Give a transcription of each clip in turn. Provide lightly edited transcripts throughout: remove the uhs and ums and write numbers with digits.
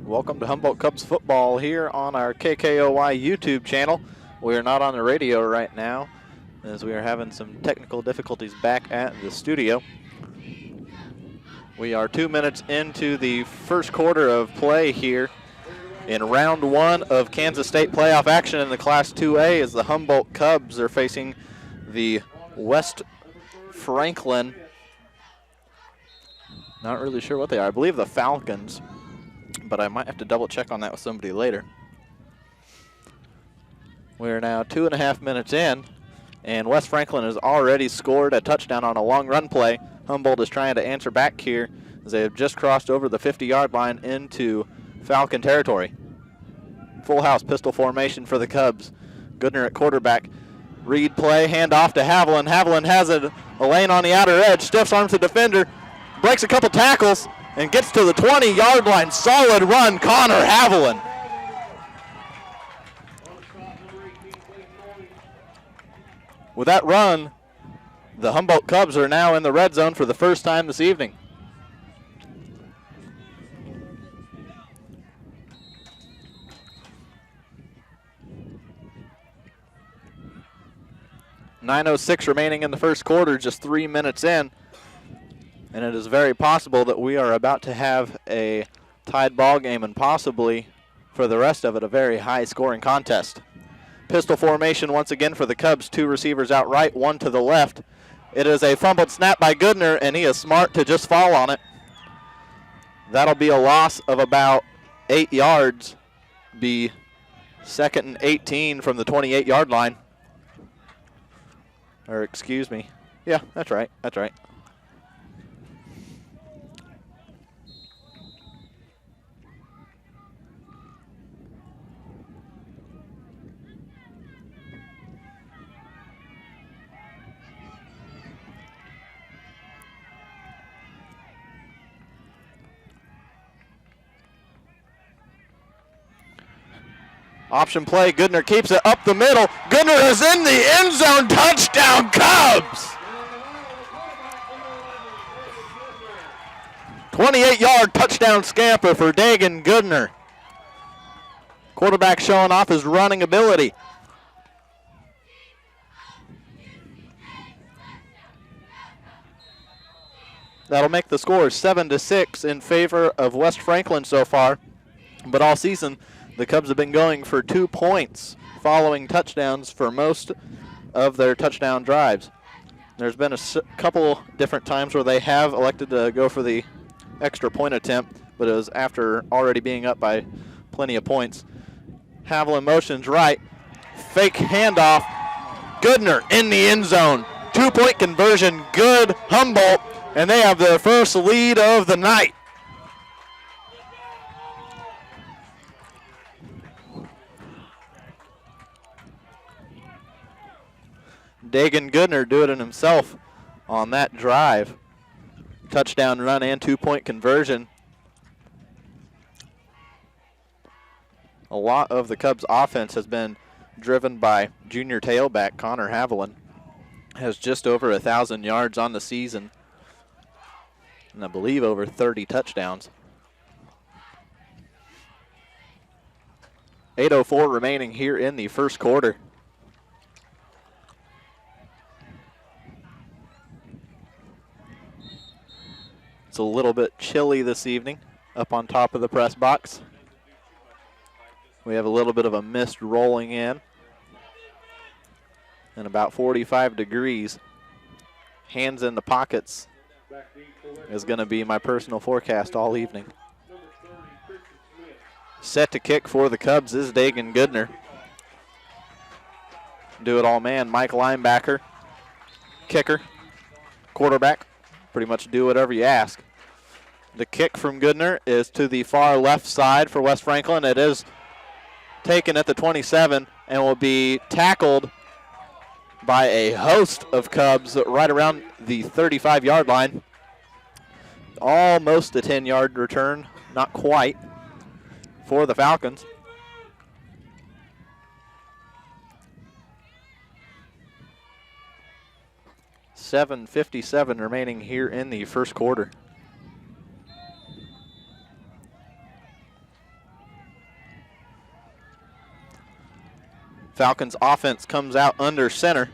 Welcome to Humboldt Cubs football here on our KKOY YouTube channel. We are not on the radio right now as we are having some technical difficulties back at the studio. We are 2 minutes into the first quarter of play here in round one of Kansas State playoff action in the Class 2A as the Humboldt Cubs are facing the West Franklin. Not really sure what they are. I believe the Falcons, but I might have to double check on that with somebody later. We are now 2.5 minutes in, and West Franklin has already scored a touchdown on a long run play. Humboldt is trying to answer back here as they have just crossed over the 50-yard line into Falcon territory. Full house pistol formation for the Cubs. Goodner at quarterback. Read play, hand off to Haviland. Haviland has a lane on the outer edge, stiffs arms the defender, breaks a couple tackles, and gets to the 20-yard line. Solid run, Connor Haviland. With that run, the Humboldt Cubs are now in the red zone for the first time this evening. .906 remaining in the first quarter, just 3 minutes in. And it is very possible that we are about to have a tied ball game and possibly, for the rest of it, a very high-scoring contest. Pistol formation once again for the Cubs. 2 receivers out right, 1 to the left. It is a fumbled snap by Goodner, and he is smart to just fall on it. That'll be a loss of about 8 yards. Be 2nd and 18 from the 28-yard line. Or excuse me. Yeah, that's right. That's right. Option play, Goodner keeps it up the middle. Goodner is in the end zone, touchdown Cubs! 28-yard touchdown scamper for Dagan Goodner. Quarterback showing off his running ability. That'll make the score 7-6 in favor of West Franklin so far, but all season, the Cubs have been going for 2 points following touchdowns for most of their touchdown drives. There's been a couple different times where they have elected to go for the extra point attempt, but it was after already being up by plenty of points. Haviland motions right. Fake handoff. Goodner in the end zone. 2-point conversion. Good Humboldt, and they have their first lead of the night. Dagan Goodner doing it himself on that drive. Touchdown run and 2-point conversion. A lot of the Cubs' offense has been driven by junior tailback Connor Haviland. Has just over 1,000 yards on the season, and I believe over 30 touchdowns. 8:04 remaining here in the first quarter. It's a little bit chilly this evening up on top of the press box. We have a little bit of a mist rolling in and about 45 degrees. Hands in the pockets is going to be my personal forecast all evening. Set to kick for the Cubs is Dagan Goodner. Do it all man, Mike linebacker, kicker, quarterback. Pretty much do whatever you ask. The kick from Goodner is to the far left side for West Franklin. It is taken at the 27 and will be tackled by a host of Cubs right around the 35-yard line. Almost a 10-yard return not quite, for the Falcons. .57 remaining here in the first quarter. Falcons offense comes out under center.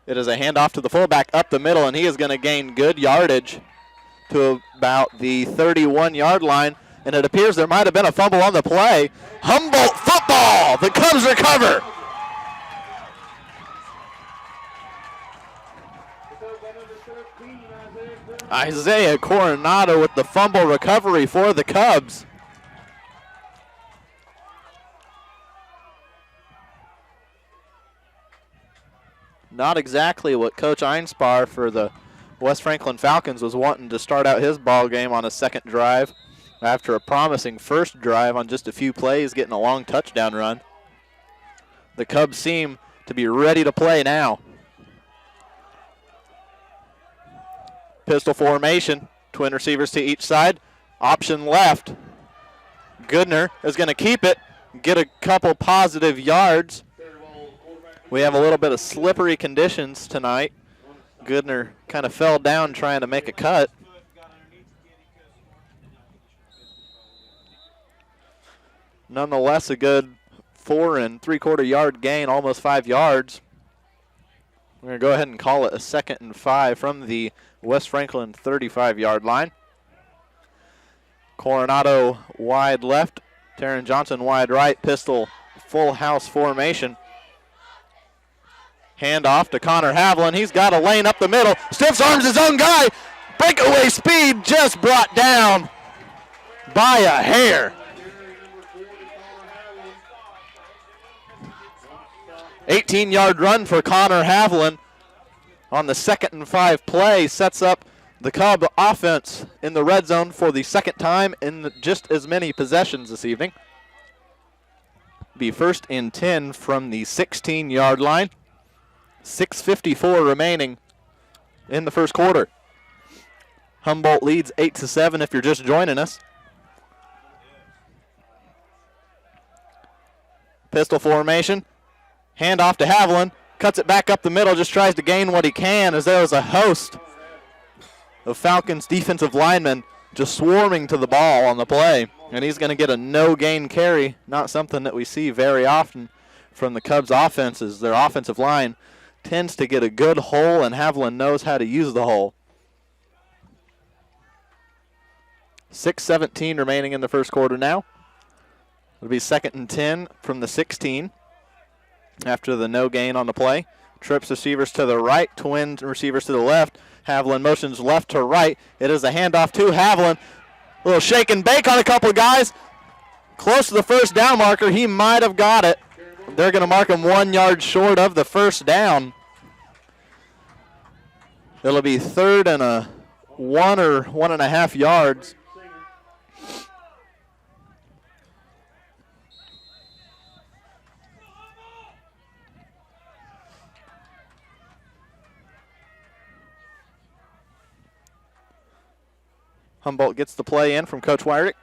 It is a handoff to the fullback up the middle, and he is going to gain good yardage to about the 31-yard line, and it appears there might have been a fumble on the play. Humboldt football! The Cubs recover! Isaiah Coronado with the fumble recovery for the Cubs. Not exactly what Coach Einspar for the West Franklin Falcons was wanting to start out his ball game on a second drive after a promising first drive on just a few plays, getting a long touchdown run. The Cubs seem to be ready to play now. Pistol formation, twin receivers to each side. Option left. Goodner is going to keep it, get a couple positive yards. We have a little bit of slippery conditions tonight. Goodner kind of fell down trying to make a cut. Nonetheless, a good 4 3/4 yard gain, almost 5 yards. We're going to go ahead and call it a 2nd and 5 from the West Franklin 35-yard line. Coronado wide left, Taryn Johnson wide right, pistol full house formation. Handoff to Connor Haviland. He's got a lane up the middle. Stiffs arms his own guy. Breakaway speed just brought down by a hair. 18-yard run for Connor Haviland on the 2nd and 5 play. Sets up the Cub offense in the red zone for the second time in just as many possessions this evening. Be 1st and 10 from the 16-yard line. 6:54 remaining in the first quarter. Humboldt leads 8-7 if you're just joining us. Pistol formation. Handoff to Haviland. Cuts it back up the middle. Just tries to gain what he can as there was a host of Falcons defensive linemen just swarming to the ball on the play. And he's going to get a no-gain carry. Not something that we see very often from the Cubs offenses. Their offensive line tends to get a good hole, and Haviland knows how to use the hole. 6:17 remaining in the first quarter now. It'll be 2nd and 10 from the 16 after the no gain on the play. Trips receivers to the right, twin receivers to the left. Haviland motions left to right. It is a handoff to Haviland. A little shake and bake on a couple of guys. Close to the first down marker. He might have got it. They're going to mark him 1 yard short of the first down. It'll be 3rd and a 1 or 1.5 yards. Humboldt gets the play in from Coach Wyrick.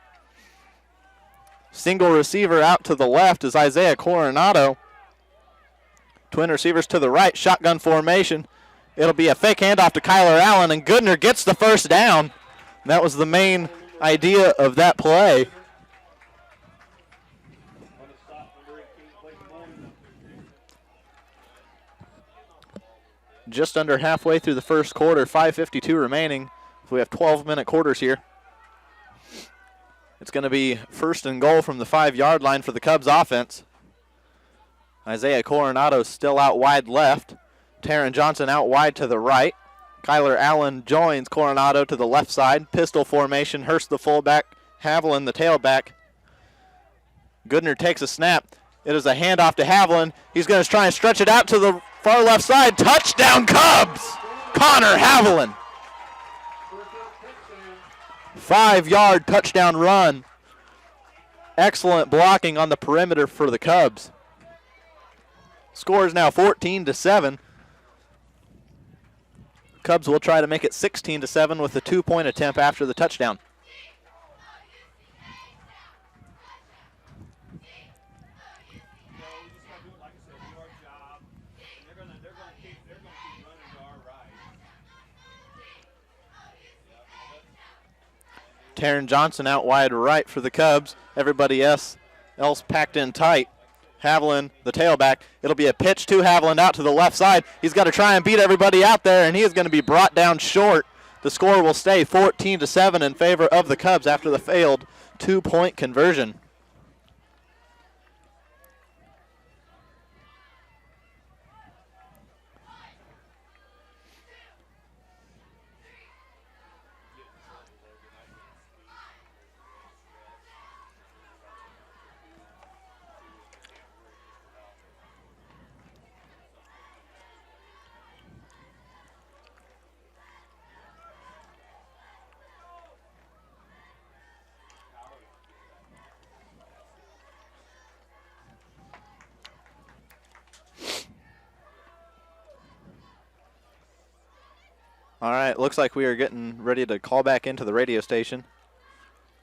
Single receiver out to the left is Isaiah Coronado. Twin receivers to the right, shotgun formation. It'll be a fake handoff to Kyler Allen, and Goodner gets the first down. That was the main idea of that play. Just under halfway through the first quarter, 5:52 remaining. So we have 12-minute quarters here. It's going to be 1st and goal from the 5-yard line for the Cubs offense. Isaiah Coronado still out wide left. Taryn Johnson out wide to the right. Kyler Allen joins Coronado to the left side. Pistol formation. Hurst the fullback. Haviland the tailback. Goodner takes a snap. It is a handoff to Haviland. He's going to try and stretch it out to the far left side. Touchdown Cubs! Connor Haviland. 5-yard touchdown run. Excellent blocking on the perimeter for the Cubs. Score is now 14-7. Cubs will try to make it 16-7 with a 2-point attempt after the touchdown. Taryn Johnson out wide right for the Cubs. Everybody else packed in tight. Haviland, the tailback. It'll be a pitch to Haviland out to the left side. He's got to try and beat everybody out there, and he is going to be brought down short. The score will stay 14-7 in favor of the Cubs after the failed 2-point conversion. All right, looks like we are getting ready to call back into the radio station.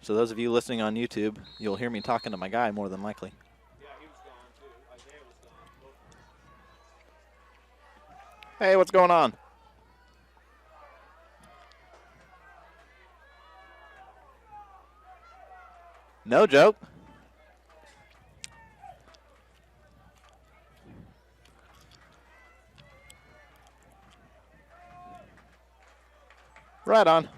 So those of you listening on YouTube, you'll hear me talking to my guy more than likely. Yeah, he was gone too. Isaiah was gone. Hey, what's going on? No joke. Right on.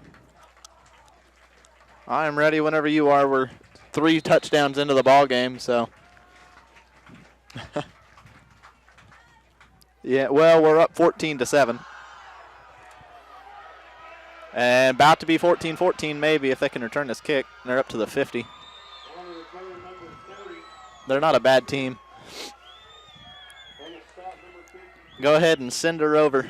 I am ready whenever you are. We're 3 touchdowns into the ball game, so. Yeah, well, we're up 14-7. And about to be 14-14 maybe if they can return this kick. They're up to the 50. They're not a bad team. Go ahead and send her over.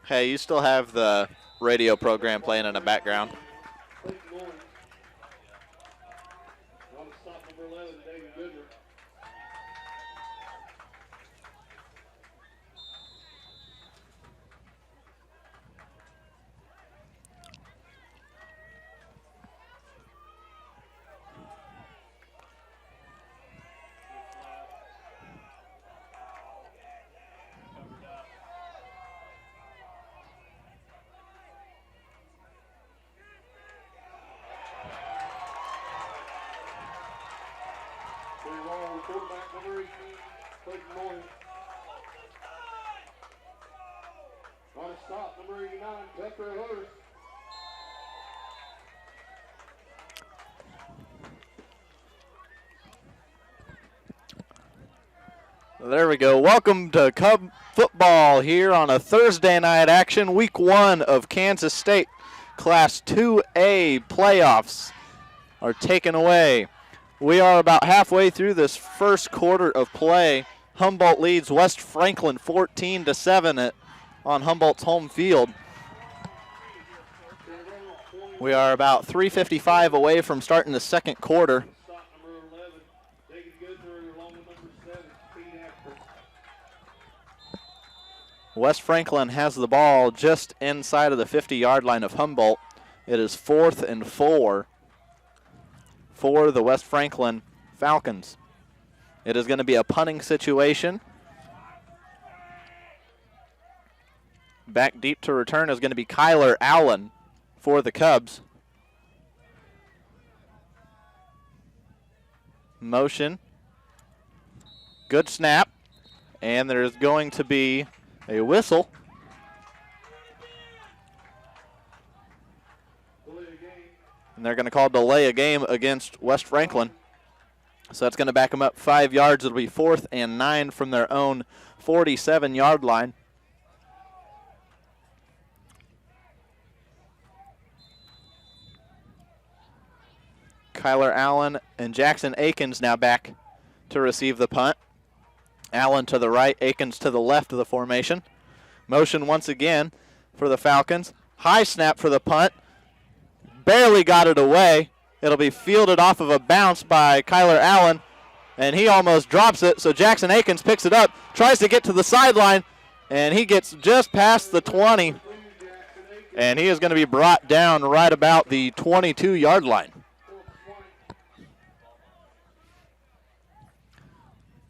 Hey, you still have the radio program playing in the background. There we go. Welcome to Cub football here on a Thursday night action. Week 1 of Kansas State Class 2A playoffs are taken away. We are about halfway through this first quarter of play. Humboldt leads West Franklin 14-7 on Humboldt's home field. We are about 3:55 away from starting the second quarter. West Franklin has the ball just inside of the 50-yard line of Humboldt. It is 4th and 4 for the West Franklin Falcons. It is going to be a punting situation. Back deep to return is going to be Kyler Allen for the Cubs. Motion. Good snap. And there's going to be a whistle. And they're going to call delay a game against West Franklin. So that's going to back them up 5 yards. It'll be 4th and 9 from their own 47-yard line. Kyler Allen and Jackson Akins now back to receive the punt. Allen to the right, Akins to the left of the formation. Motion once again for the Falcons. High snap for the punt. Barely got it away. It'll be fielded off of a bounce by Kyler Allen, and he almost drops it, so Jackson Akins picks it up, tries to get to the sideline, and he gets just past the 20, and he is going to be brought down right about the 22-yard line.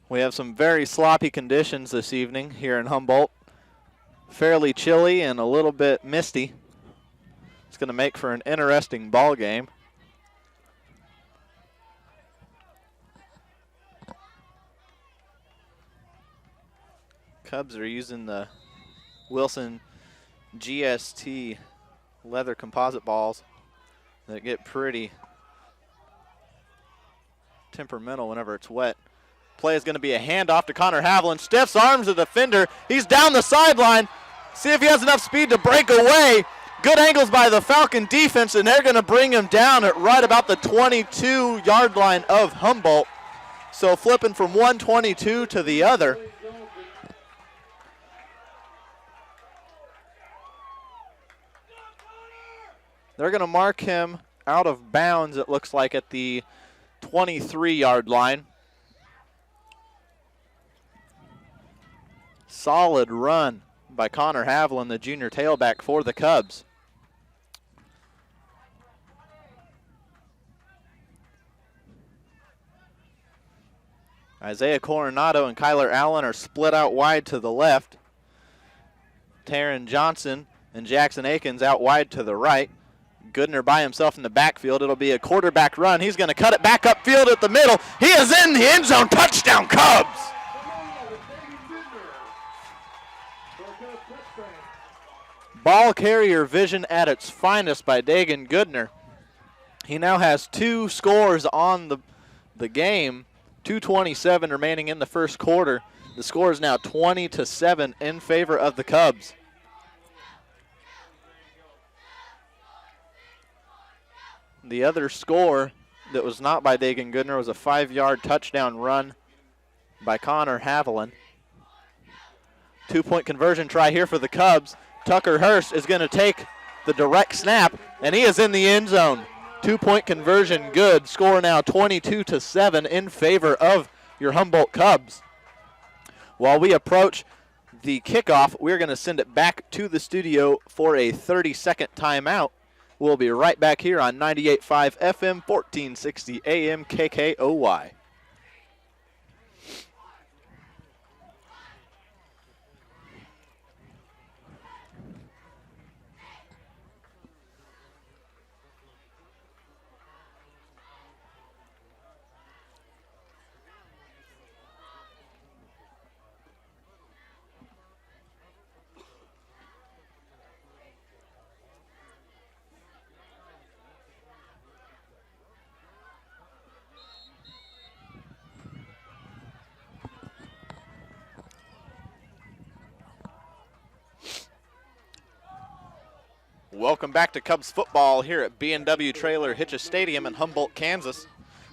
We have some very sloppy conditions this evening here in Humboldt. Fairly chilly and a little bit misty. It's going to make for an interesting ball game. Cubs are using the Wilson GST leather composite balls that get pretty temperamental whenever it's wet. Play is going to be a handoff to Connor Haviland. Stiffs arms the defender. He's down the sideline. See if he has enough speed to break away. Good angles by the Falcon defense, and they're going to bring him down at right about the 22-yard line of Humboldt. So flipping from 122 to the other. They're going to mark him out of bounds, it looks like, at the 23-yard line. Solid run by Connor Haviland, the junior tailback for the Cubs. Isaiah Coronado and Kyler Allen are split out wide to the left. Taryn Johnson and Jackson Akins out wide to the right. Goodner by himself in the backfield. It'll be a quarterback run. He's going to cut it back upfield at the middle. He is in the end zone. Touchdown, Cubs! Ball carrier vision at its finest by Dagan Goodner. He now has 2 scores on the game. 2:27 remaining in the first quarter. The score is now 20-7 in favor of the Cubs. The other score that was not by Dagan Goodner was a 5-yard touchdown run by Connor Haviland. 2-point conversion try here for the Cubs. Tucker Hurst is going to take the direct snap, and he is in the end zone. 2-point conversion good. Score now 22-7 in favor of your Humboldt Cubs. While we approach the kickoff, we're going to send it back to the studio for a 30-second timeout. We'll be right back here on 98.5 FM, 1460 AM KKOY. Welcome back to Cubs football here at B&W Trailer Hitches Stadium in Humboldt, Kansas.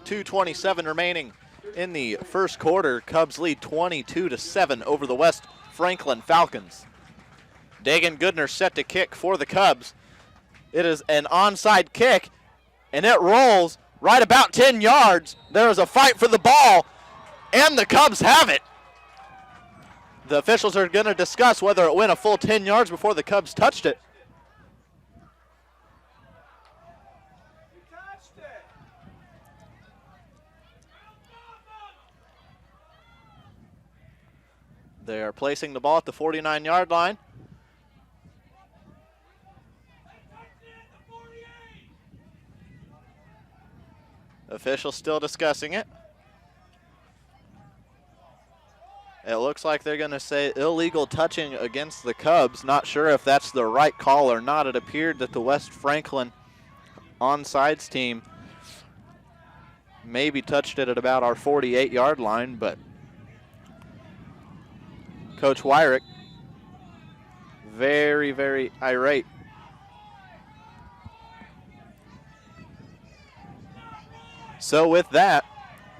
2:27 remaining in the first quarter. Cubs lead 22-7 over the West Franklin Falcons. Dagan Goodner set to kick for the Cubs. It is an onside kick, and it rolls right about 10 yards. There is a fight for the ball, and the Cubs have it. The officials are going to discuss whether it went a full 10 yards before the Cubs touched it. They are placing the ball at the 49-yard line. Officials still discussing it. It looks like they're going to say illegal touching against the Cubs. Not sure if that's the right call or not. It appeared that the West Franklin onsides team maybe touched it at about our 48-yard line, but Coach Wyrick, very, very irate. So with that,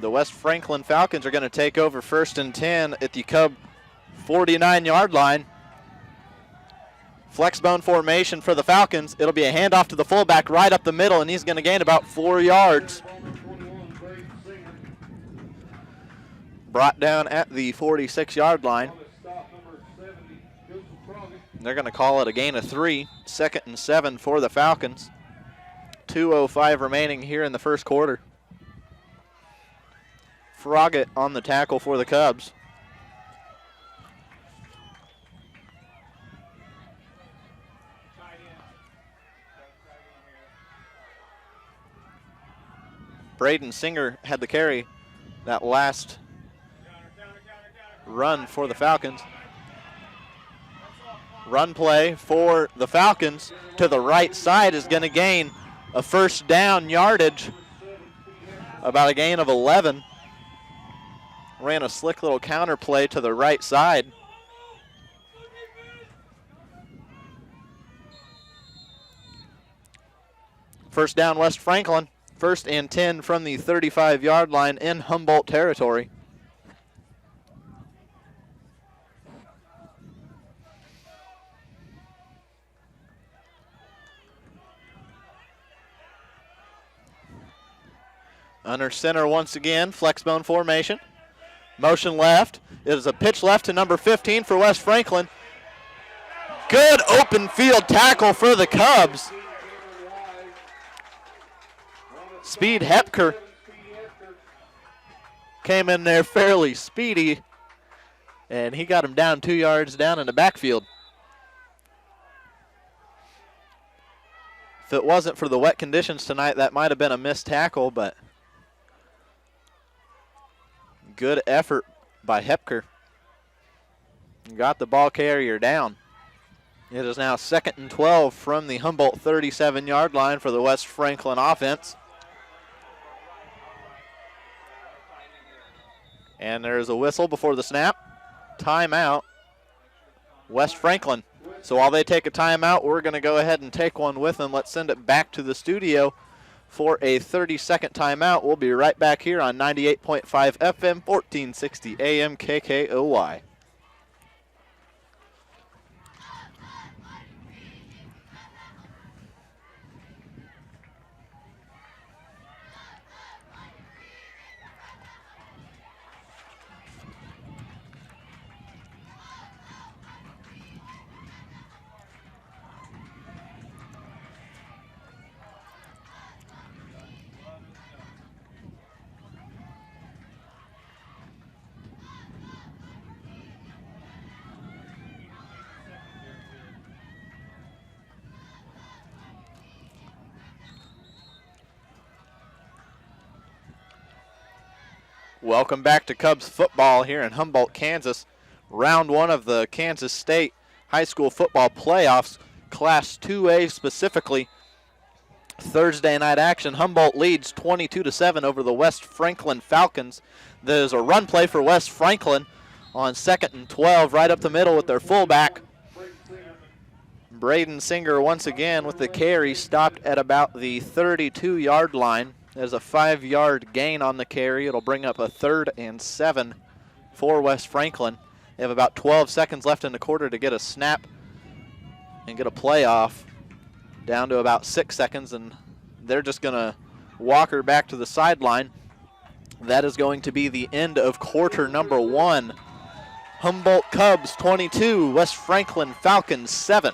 the West Franklin Falcons are going to take over 1st and 10 at the Cub 49-yard line. Flexbone formation for the Falcons. It'll be a handoff to the fullback right up the middle, and he's going to gain about 4 yards. Brought down at the 46-yard line. They're going to call it a gain of 3. 2nd and 7 for the Falcons. 2:05 remaining here in the first quarter. Froggatt on the tackle for the Cubs. Braden Singer had the carry that last run for the Falcons. Run play for the Falcons to the right side is going to gain a 1st down yardage, about a gain of 11. Ran a slick little counter play to the right side. First down, West Franklin. 1st and 10 from the 35-yard line in Humboldt territory. Under center once again, flexbone formation. Motion left. It is a pitch left to number 15 for West Franklin. Good open field tackle for the Cubs. Speed Hepker came in there fairly speedy, and he got him down 2 yards down in the backfield. If it wasn't for the wet conditions tonight, that might have been a missed tackle, but good effort by Hepker. Got the ball carrier down. It is now 2nd and 12 from the Humboldt 37-yard line for the West Franklin offense. And there's a whistle before the snap. Timeout, West Franklin. So while they take a timeout, we're going to go ahead and take one with them. Let's send it back to the studio for a 30-second timeout. We'll be right back here on 98.5 FM, 1460 AM KKOY. Welcome back to Cubs football here in Humboldt, Kansas. Round 1 of the Kansas State High School Football Playoffs, Class 2A specifically. Thursday night action. Humboldt leads 22-7 over the West Franklin Falcons. There's a run play for West Franklin on 2nd and 12, right up the middle with their fullback. Braden Singer once again with the carry, stopped at about the 32-yard line. There's a 5-yard gain on the carry. It'll bring up a 3rd and 7 for West Franklin. They have about 12 seconds left in the quarter to get a snap and get a play off. Down to about 6 seconds, and they're just going to walk her back to the sideline. That is going to be the end of quarter number 1. Humboldt Cubs 22, West Franklin Falcons 7.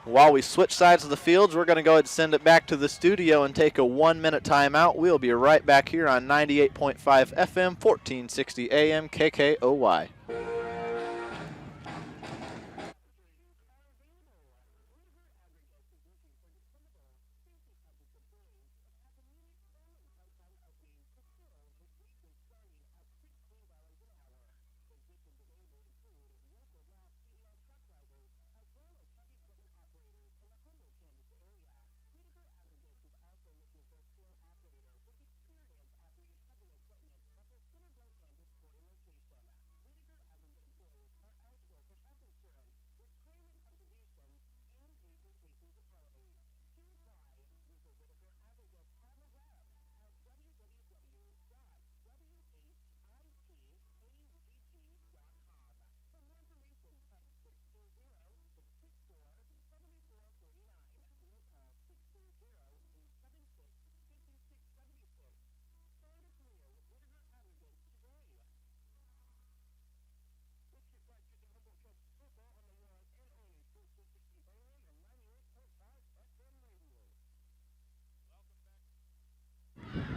While we switch sides of the fields, we're going to go ahead and send it back to the studio and take a 1-minute timeout. We'll be right back here on 98.5 FM, 1460 AM KKOY.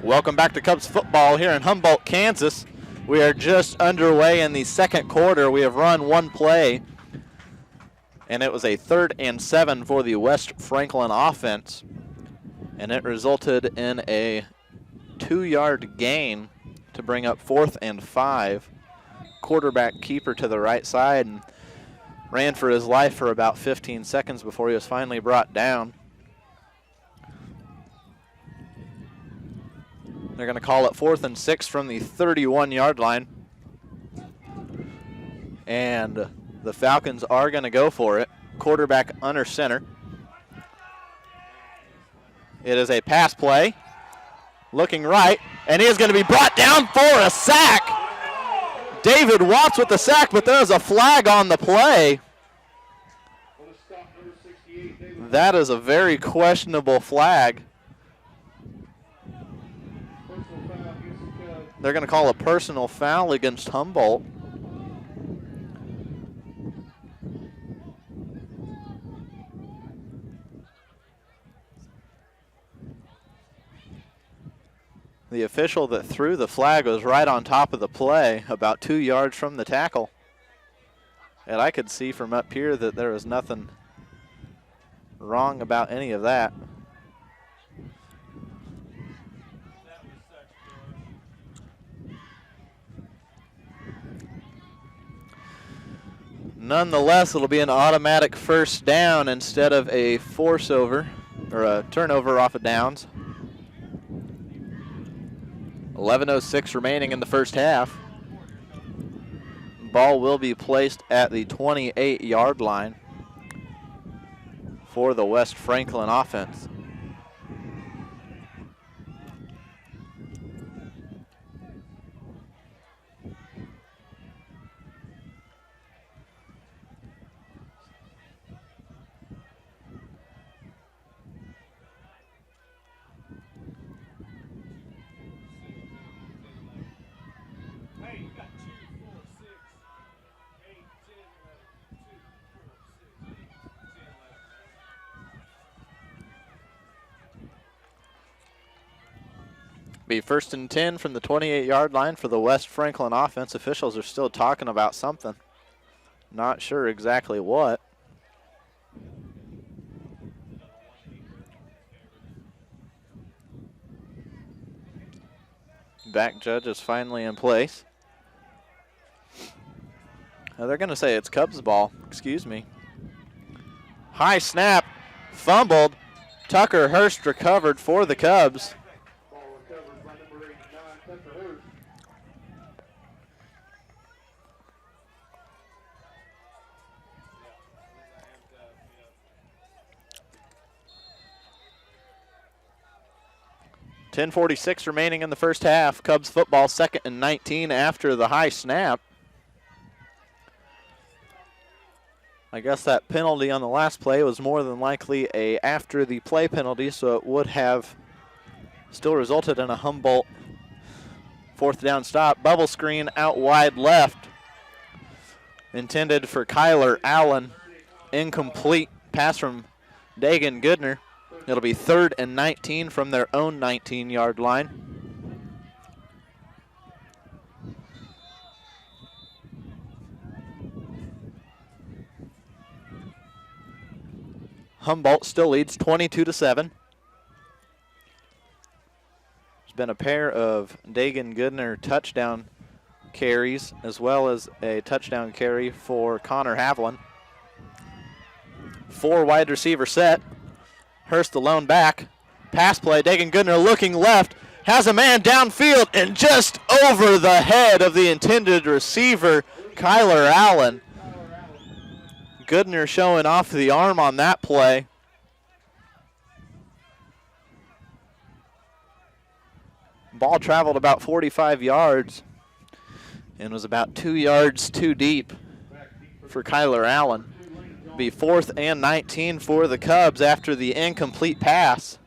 Welcome back to Cubs football here in Humboldt, Kansas. We are just underway in the second quarter. We have run one play, and it was a 3rd and 7 for the West Franklin offense, and it resulted in a 2-yard gain to bring up 4th and 5. Quarterback keeper to the right side and ran for his life for about 15 seconds before he was finally brought down. They're going to call it 4th and 6 from the 31-yard line. And the Falcons are going to go for it. Quarterback under center. It is a pass play. Looking right, and he is going to be brought down for a sack. David Watts with the sack, but there's a flag on the play. That is a very questionable flag. They're going to call a personal foul against Humboldt. The official that threw the flag was right on top of the play, about 2 yards from the tackle. And I could see from up here that there was nothing wrong about any of that. Nonetheless, it'll be an automatic first down instead of a force over or a turnover off of downs. 11:06 remaining in the first half. Ball will be placed at the 28-yard line for the West Franklin offense. Be 1st and 10 from the 28-yard line for the West Franklin offense. Officials are still talking about something. Not sure exactly what. Back judge is finally in place. Now they're going to say it's Cubs ball. Excuse me. High snap. Fumbled. Tucker Hurst recovered for the Cubs. .10:46 remaining in the first half. Cubs football 2nd and 19 after the high snap. I guess that penalty on the last play was more than likely a after the play penalty, so it would have still resulted in a Humboldt 4th down stop. Bubble screen out wide left. Intended for Kyler Allen. Incomplete pass from Dagan Goodner. It'll be 3rd and 19 from their own 19-yard line. Humboldt still leads 22-7. There's been a pair of Dagan Goodner touchdown carries as well as a touchdown carry for Connor Havlin. 4 wide receiver set. Hurst alone back. Pass play. Dagan Goodner looking left. Has a man downfield and just over the head of the intended receiver, Kyler Allen. Goodner showing off the arm on that play. Ball traveled about 45 yards and was about 2 yards too deep for Kyler Allen. Be 4th and 19 for the Cubs after the incomplete pass.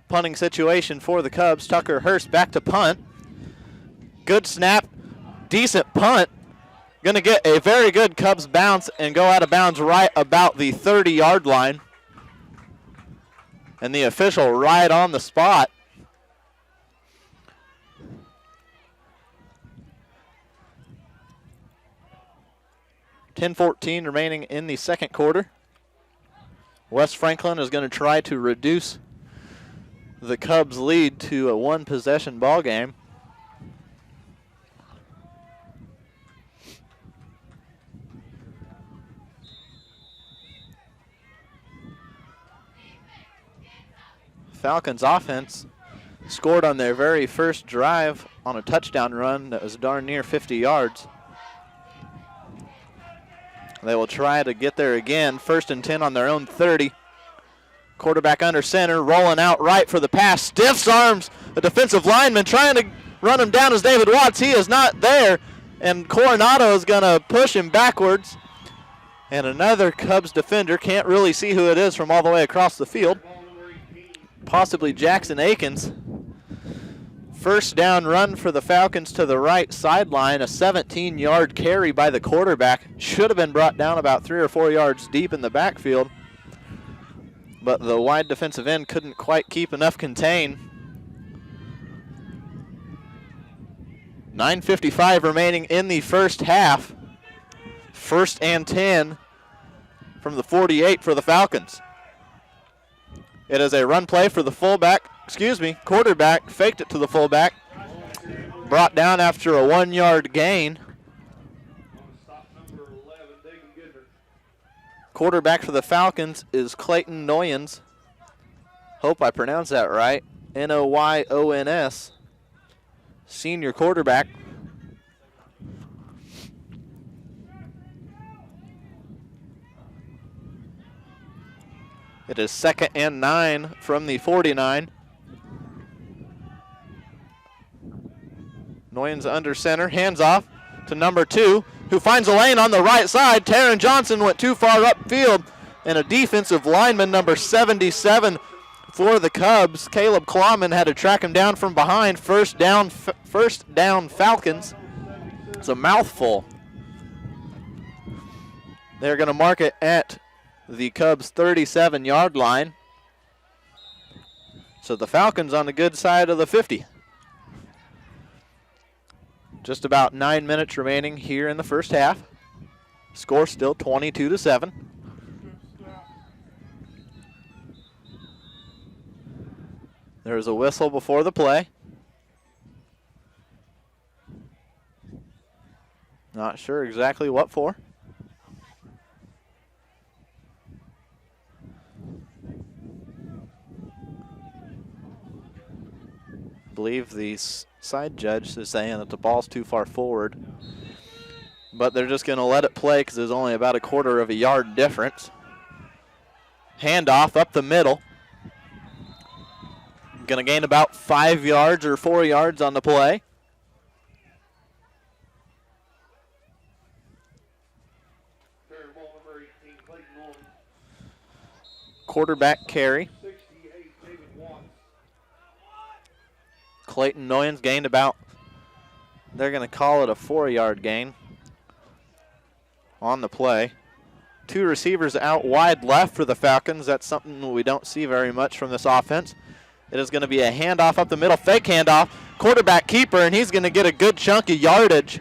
Punting situation for the Cubs. Tucker Hurst back to punt. Good snap, decent punt. Going to get a very good Cubs bounce and go out of bounds right about the 30-yard line. And the official right on the spot. .10:14 remaining in the second quarter. West Franklin is going to try to reduce the Cubs' lead to a one-possession ball game. Falcons offense scored on their very first drive on a touchdown run that was darn near 50 yards. They will try to get there again. 1st and 10 on their own 30. Quarterback under center, rolling out right for the pass. Stiffs arms the defensive lineman, trying to run him down as David Watts. He is not there, and Coronado is going to push him backwards. And another Cubs defender, can't really see who it is from all the way across the field. Possibly Jackson Akins. First down run for the Falcons to the right sideline. A 17-yard carry by the quarterback. Should have been brought down about 3 or 4 yards deep in the backfield. But the wide defensive end couldn't quite keep enough contain. 9:55 remaining in the first half. 1st and 10 from the 48 for the Falcons. It is a run play for the quarterback, faked it to the fullback. Brought down after a 1-yard gain. Quarterback for the Falcons is Clayton Noyens. Hope I pronounced that right. Noyons. Senior quarterback. It is 2nd and 9 from the 49. Noyens under center, hands off to number 2, who finds a lane on the right side. Taryn Johnson went too far upfield, and a defensive lineman, number 77 for the Cubs, Caleb Klauman, had to track him down from behind. First down Falcons. It's a mouthful. They're going to mark it at the Cubs' 37-yard line. So the Falcons on the good side of the 50. Just about 9 minutes remaining here in the first half. Score still 22-7. There's a whistle before the play. Not sure exactly what for. I believe the side judge is saying that the ball's too far forward. But they're just going to let it play because there's only about a 1/4 of a yard difference. Handoff up the middle. Going to gain about 5 yards or 4 yards on the play. Quarterback carry. Clayton Noyens gained about, they're going to call it a 4-yard gain on the play. 2 receivers out wide left for the Falcons. That's something we don't see very much from this offense. It is going to be a handoff up the middle, fake handoff, quarterback keeper, and he's going to get a good chunk of yardage.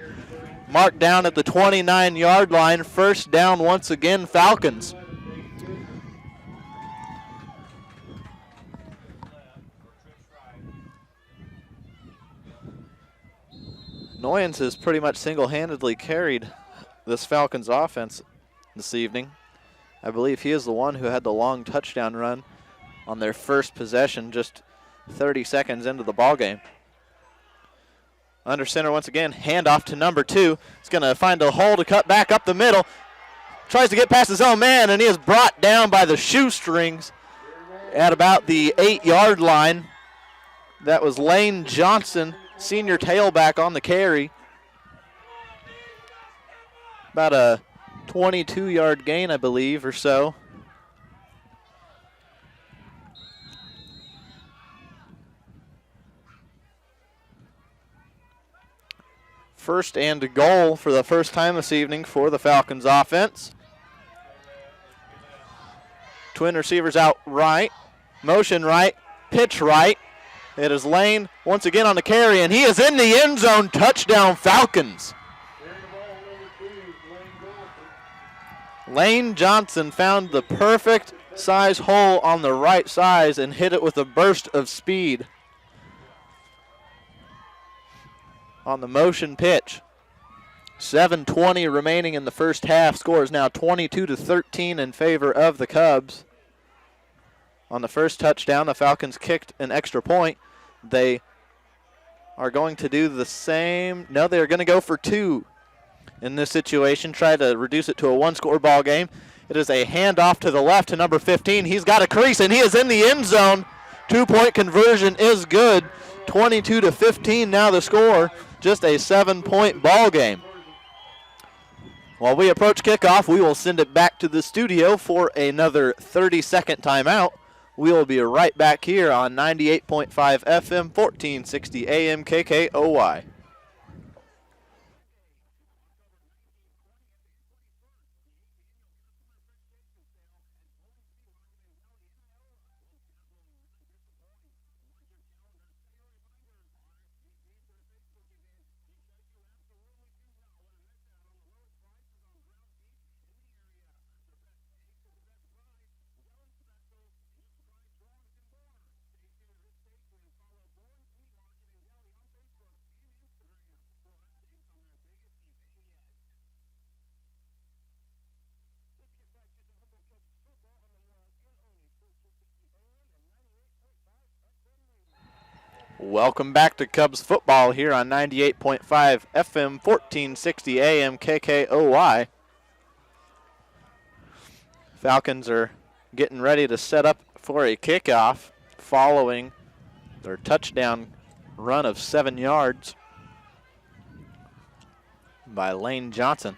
Marked down at the 29-yard line. First down once again, Falcons. Noyens has pretty much single-handedly carried this Falcons offense this evening. I believe he is the one who had the long touchdown run on their first possession just 30 seconds into the ballgame. Under center once again, handoff to number 2. He's going to find a hole to cut back up the middle. Tries to get past his own man, and he is brought down by the shoestrings at about the 8-yard line. That was Lane Johnson, senior tailback, on the carry. About a 22-yard gain, I believe, or so. First and goal for the first time this evening for the Falcons offense. Twin receivers out right. Motion right, pitch right. It is Lane once again on the carry, and he is in the end zone. Touchdown, Falcons. Lane Johnson found the perfect size hole on the right side and hit it with a burst of speed on the motion pitch. 7:20 remaining in the first half. Score is now 22-13 in favor of the Cubs. On the first touchdown, the Falcons kicked an extra point. They are going to do the same. No, they're going to go for two in this situation, try to reduce it to a one-score ball game. It is a handoff to the left to number 15. He's got a crease, and he is in the end zone. Two-point conversion is good. 22-15 now the score. Just a 7-point ball game. While we approach kickoff, we will send it back to the studio for another 30-second timeout. We will be right back here on 98.5 FM, 1460 AM KKOY. Welcome back to Cubs football here on 98.5 FM, 1460 AM KKOY. Falcons are getting ready to set up for a kickoff following their touchdown run of 7 yards by Lane Johnson.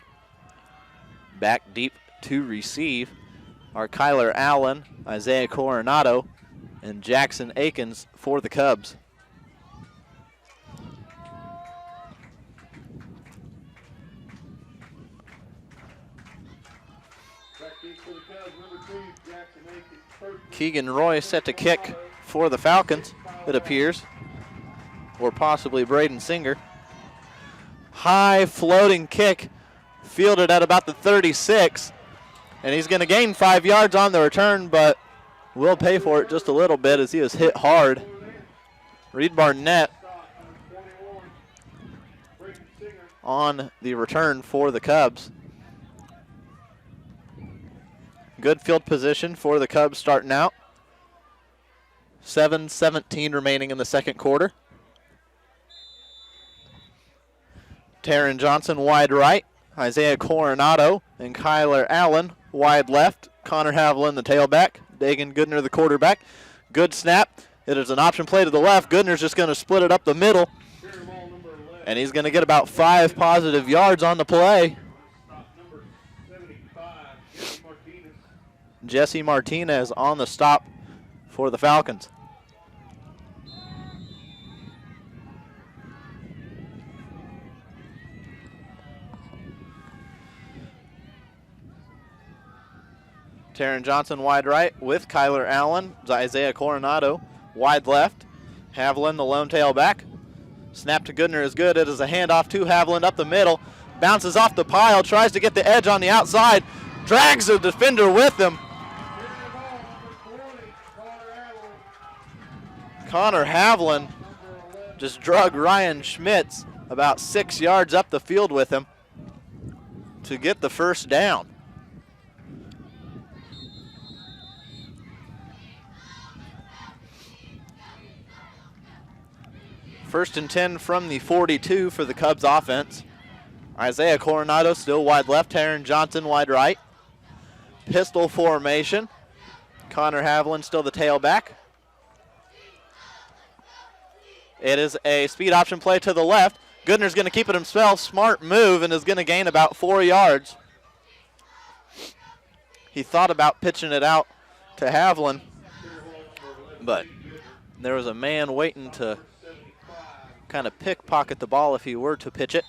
Back deep to receive are Kyler Allen, Isaiah Coronado, and Jackson Akins for the Cubs. Keegan Roy set to kick for the Falcons, it appears, or possibly Braden Singer. High floating kick, fielded at about the 36, and he's going to gain 5 yards on the return, but will pay for it just a little bit as he was hit hard. Reed Barnett on the return for the Cubs. Good field position for the Cubs starting out. 7:17 remaining in the second quarter. Taron Johnson wide right. Isaiah Coronado and Kyler Allen wide left. Connor Haviland the tailback. Dagan Goodner the quarterback. Good snap. It is an option play to the left. Goodner's just going to split it up the middle. And he's going to get about 5 positive yards on the play. Jesse Martinez on the stop for the Falcons. Taron Johnson wide right with Kyler Allen. Isaiah Coronado wide left. Haviland the lone tailback. Snap to Goodner is good. It is a handoff to Haviland up the middle. Bounces off the pile. Tries to get the edge on the outside. Drags the defender with him. Connor Haviland just drug Ryan Schmitz about 6 yards up the field with him to get the first down. First and 10 from the 42 for the Cubs offense. Isaiah Coronado still wide left, Taron Johnson wide right. Pistol formation. Connor Haviland still the tailback. It is a speed option play to the left. Goodner's going to keep it himself. Smart move and is going to gain about 4 yards. He thought about pitching it out to Haviland, but there was a man waiting to kind of pickpocket the ball if he were to pitch it.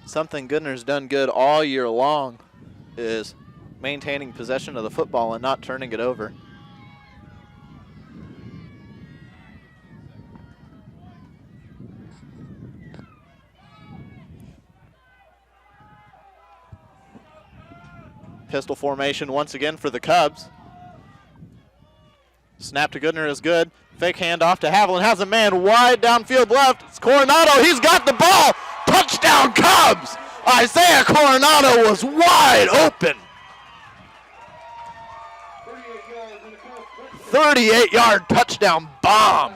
Something Goodner's done good all year long is maintaining possession of the football and not turning it over. Pistol formation once again for the Cubs. Snap to Goodner is good. Fake handoff to Haviland. Has a man wide downfield left. It's Coronado. He's got the ball. Touchdown Cubs. Isaiah Coronado was wide open. 38-yard touchdown bomb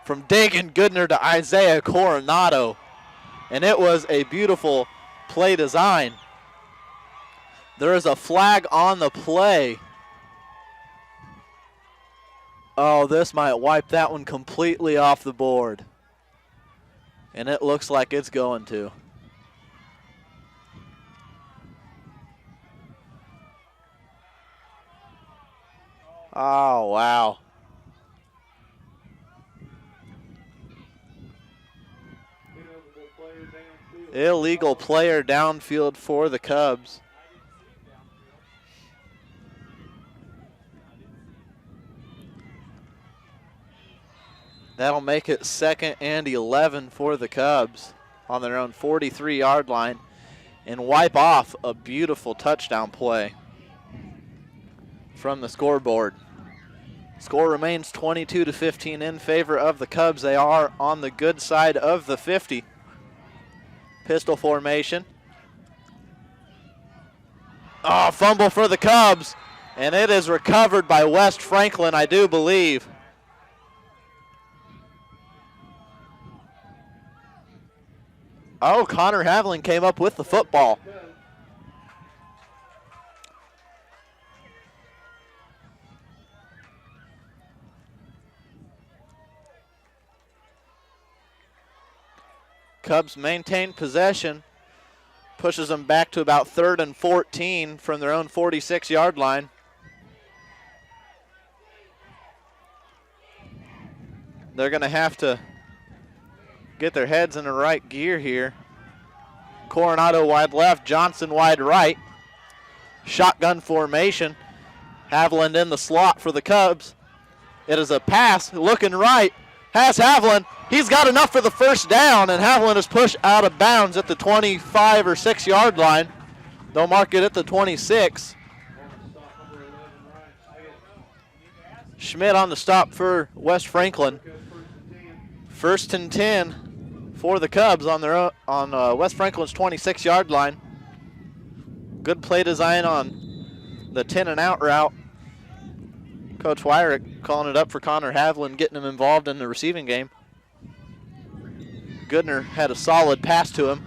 from Dagan Goodner to Isaiah Coronado. And it was a beautiful play design. There is a flag on the play. Oh, this might wipe that one completely off the board. And it looks like it's going to. Oh, wow. Illegal player downfield for the Cubs. That'll make it 2nd and 11 for the Cubs on their own 43-yard line and wipe off a beautiful touchdown play from the scoreboard. Score remains 22-15 in favor of the Cubs. They are on the good side of the 50. Pistol formation. Oh, fumble for the Cubs, and it is recovered by West Franklin, I do believe. Oh, Connor Haviland came up with the football. Cubs maintain possession, pushes them back to about 3rd and 14 from their own 46-yard line. They're going to have to get their heads in the right gear here. Coronado wide left, Johnson wide right. Shotgun formation. Haviland in the slot for the Cubs. It is a pass, looking right. Has Haviland. He's got enough for the first down, and Haviland is pushed out of bounds at the 25 or 6-yard line. They'll mark it at the 26. Schmidt on the stop for West Franklin. 1st and 10 for the Cubs on their on West Franklin's 26-yard line. Good play design on the 10-and-out route. Coach Wyrick calling it up for Connor Haviland, getting him involved in the receiving game. Goodner had a solid pass to him.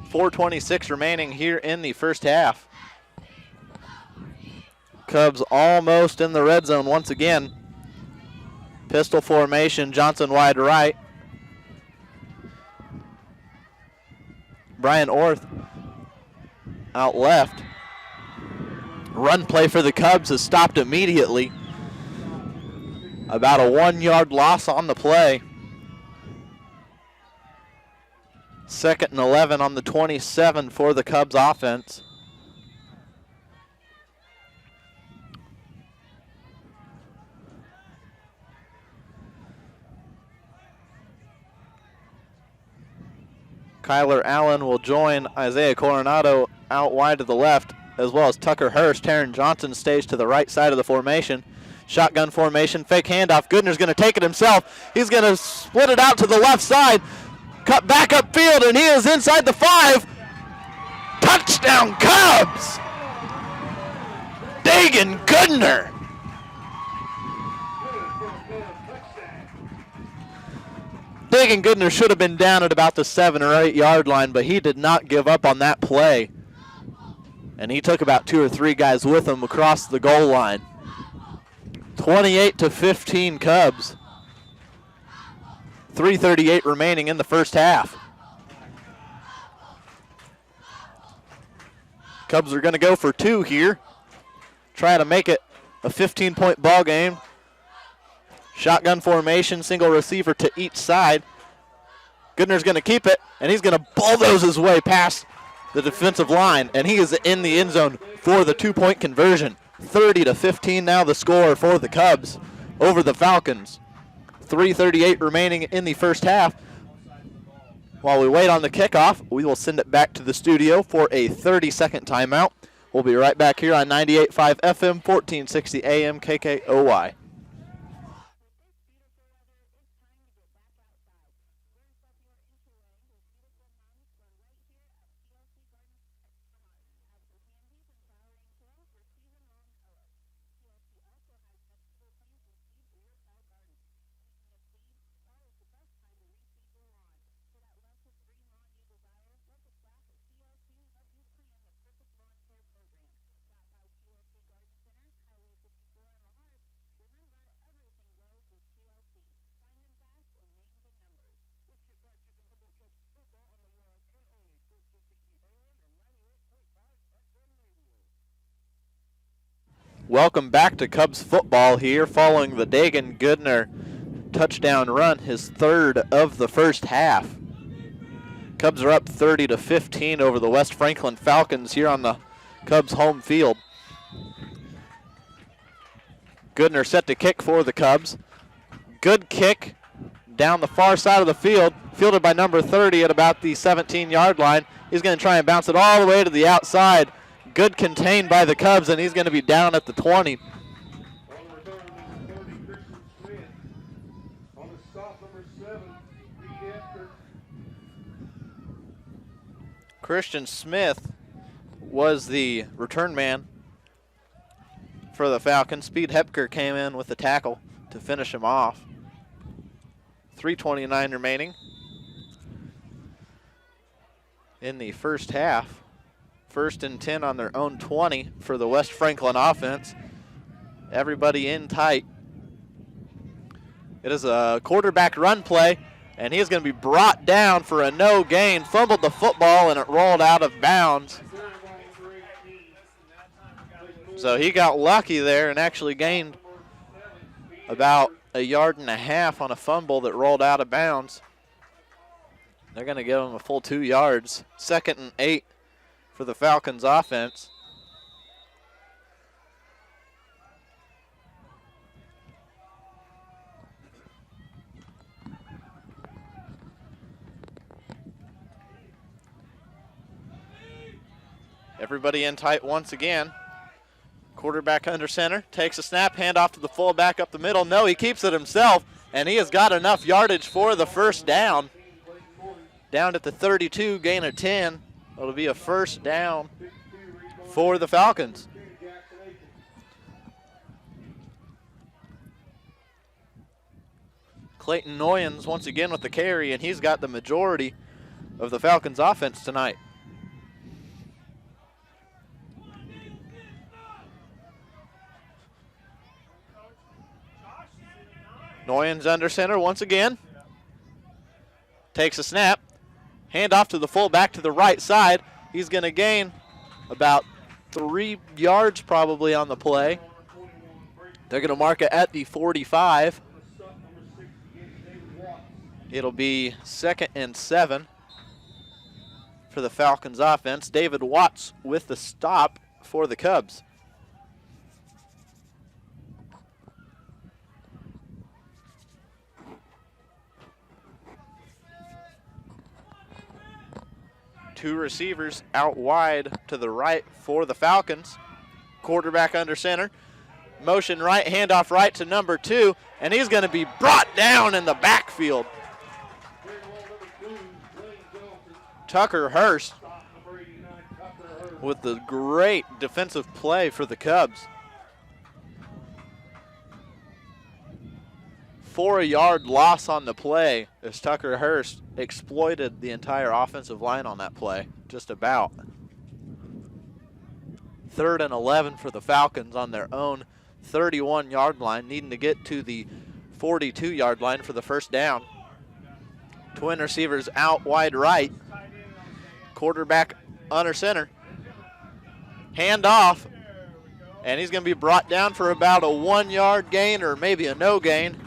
.426 remaining here in the first half. Cubs almost in the red zone once again. Pistol formation, Johnson wide right. Brian Orth out left. Run play for the Cubs is stopped immediately. About a 1-yard loss on the play. 2nd and 11 on the 27 for the Cubs offense. Kyler Allen will join Isaiah Coronado out wide to the left, as well as Tucker Hurst. Taryn Johnson stays to the right side of the formation. Shotgun formation, fake handoff. Goodner's going to take it himself. He's going to split it out to the left side. Cut back upfield, and he is inside the 5. Touchdown Cubs! Dagan Goodner. Dagan Goodner should have been down at about the 7 or 8 yard line, but he did not give up on that play. And he took about 2 or 3 guys with him across the goal line. 28-15 Cubs. 3:38 remaining in the first half. Cubs are going to go for 2 here. Try to make it a 15-point ball game. Shotgun formation, single receiver to each side. Goodner's going to keep it, and he's going to bulldoze his way past the defensive line, and he is in the end zone for the 2-point conversion. 30-15 now the score for the Cubs over the Falcons. 3:38 remaining in the first half. While we wait on the kickoff, we will send it back to the studio for a 30-second timeout. We'll be right back here on 98.5 FM, 1460 AM, KKOY. Welcome back to Cubs football here following the Dagan Goodner touchdown run, his third of the first half. Cubs are up 30-15 over the West Franklin Falcons here on the Cubs home field. Goodner set to kick for the Cubs. Good kick down the far side of the field, fielded by number 30 at about the 17-yard line. He's going to try and bounce it all the way to the outside. Good contained by the Cubs, and he's going to be down at the 20. Christian Smith was the return man for the Falcons. Speed Hepker came in with the tackle to finish him off. 3:29 remaining in the first half. 1st and 10 on their own 20 for the West Franklin offense. Everybody in tight. It is a quarterback run play, and he is going to be brought down for a no gain. Fumbled the football, and it rolled out of bounds. So he got lucky there and actually gained about 1.5 yards on a fumble that rolled out of bounds. They're going to give him a full 2 yards. 2nd and 8 for the Falcons offense. Everybody in tight once again. Quarterback under center, takes a snap, handoff to the fullback up the middle. No, he keeps it himself, and he has got enough yardage for the first down. Down at the 32, gain of 10. It'll be a first down for the Falcons. Clayton Noyens once again with the carry, and he's got the majority of the Falcons offense tonight. Noyens under center once again. Takes a snap. Hand off to the fullback to the right side. He's going to gain about 3 yards probably on the play. They're going to mark it at the 45. It'll be 2nd and 7 for the Falcons offense. David Watts with the stop for the Cubs. Two receivers out wide to the right for the Falcons. Quarterback under center. Motion right, handoff right to number 2, and he's going to be brought down in the backfield. Tucker Hurst with the great defensive play for the Cubs. 4-yard loss on the play as Tucker Hurst exploited the entire offensive line on that play, just about. 3rd and 11 for the Falcons on their own 31-yard line, needing to get to the 42-yard line for the first down. Twin receivers out wide right. Quarterback under center. Hand off, and he's going to be brought down for about a 1-yard gain or maybe a no gain.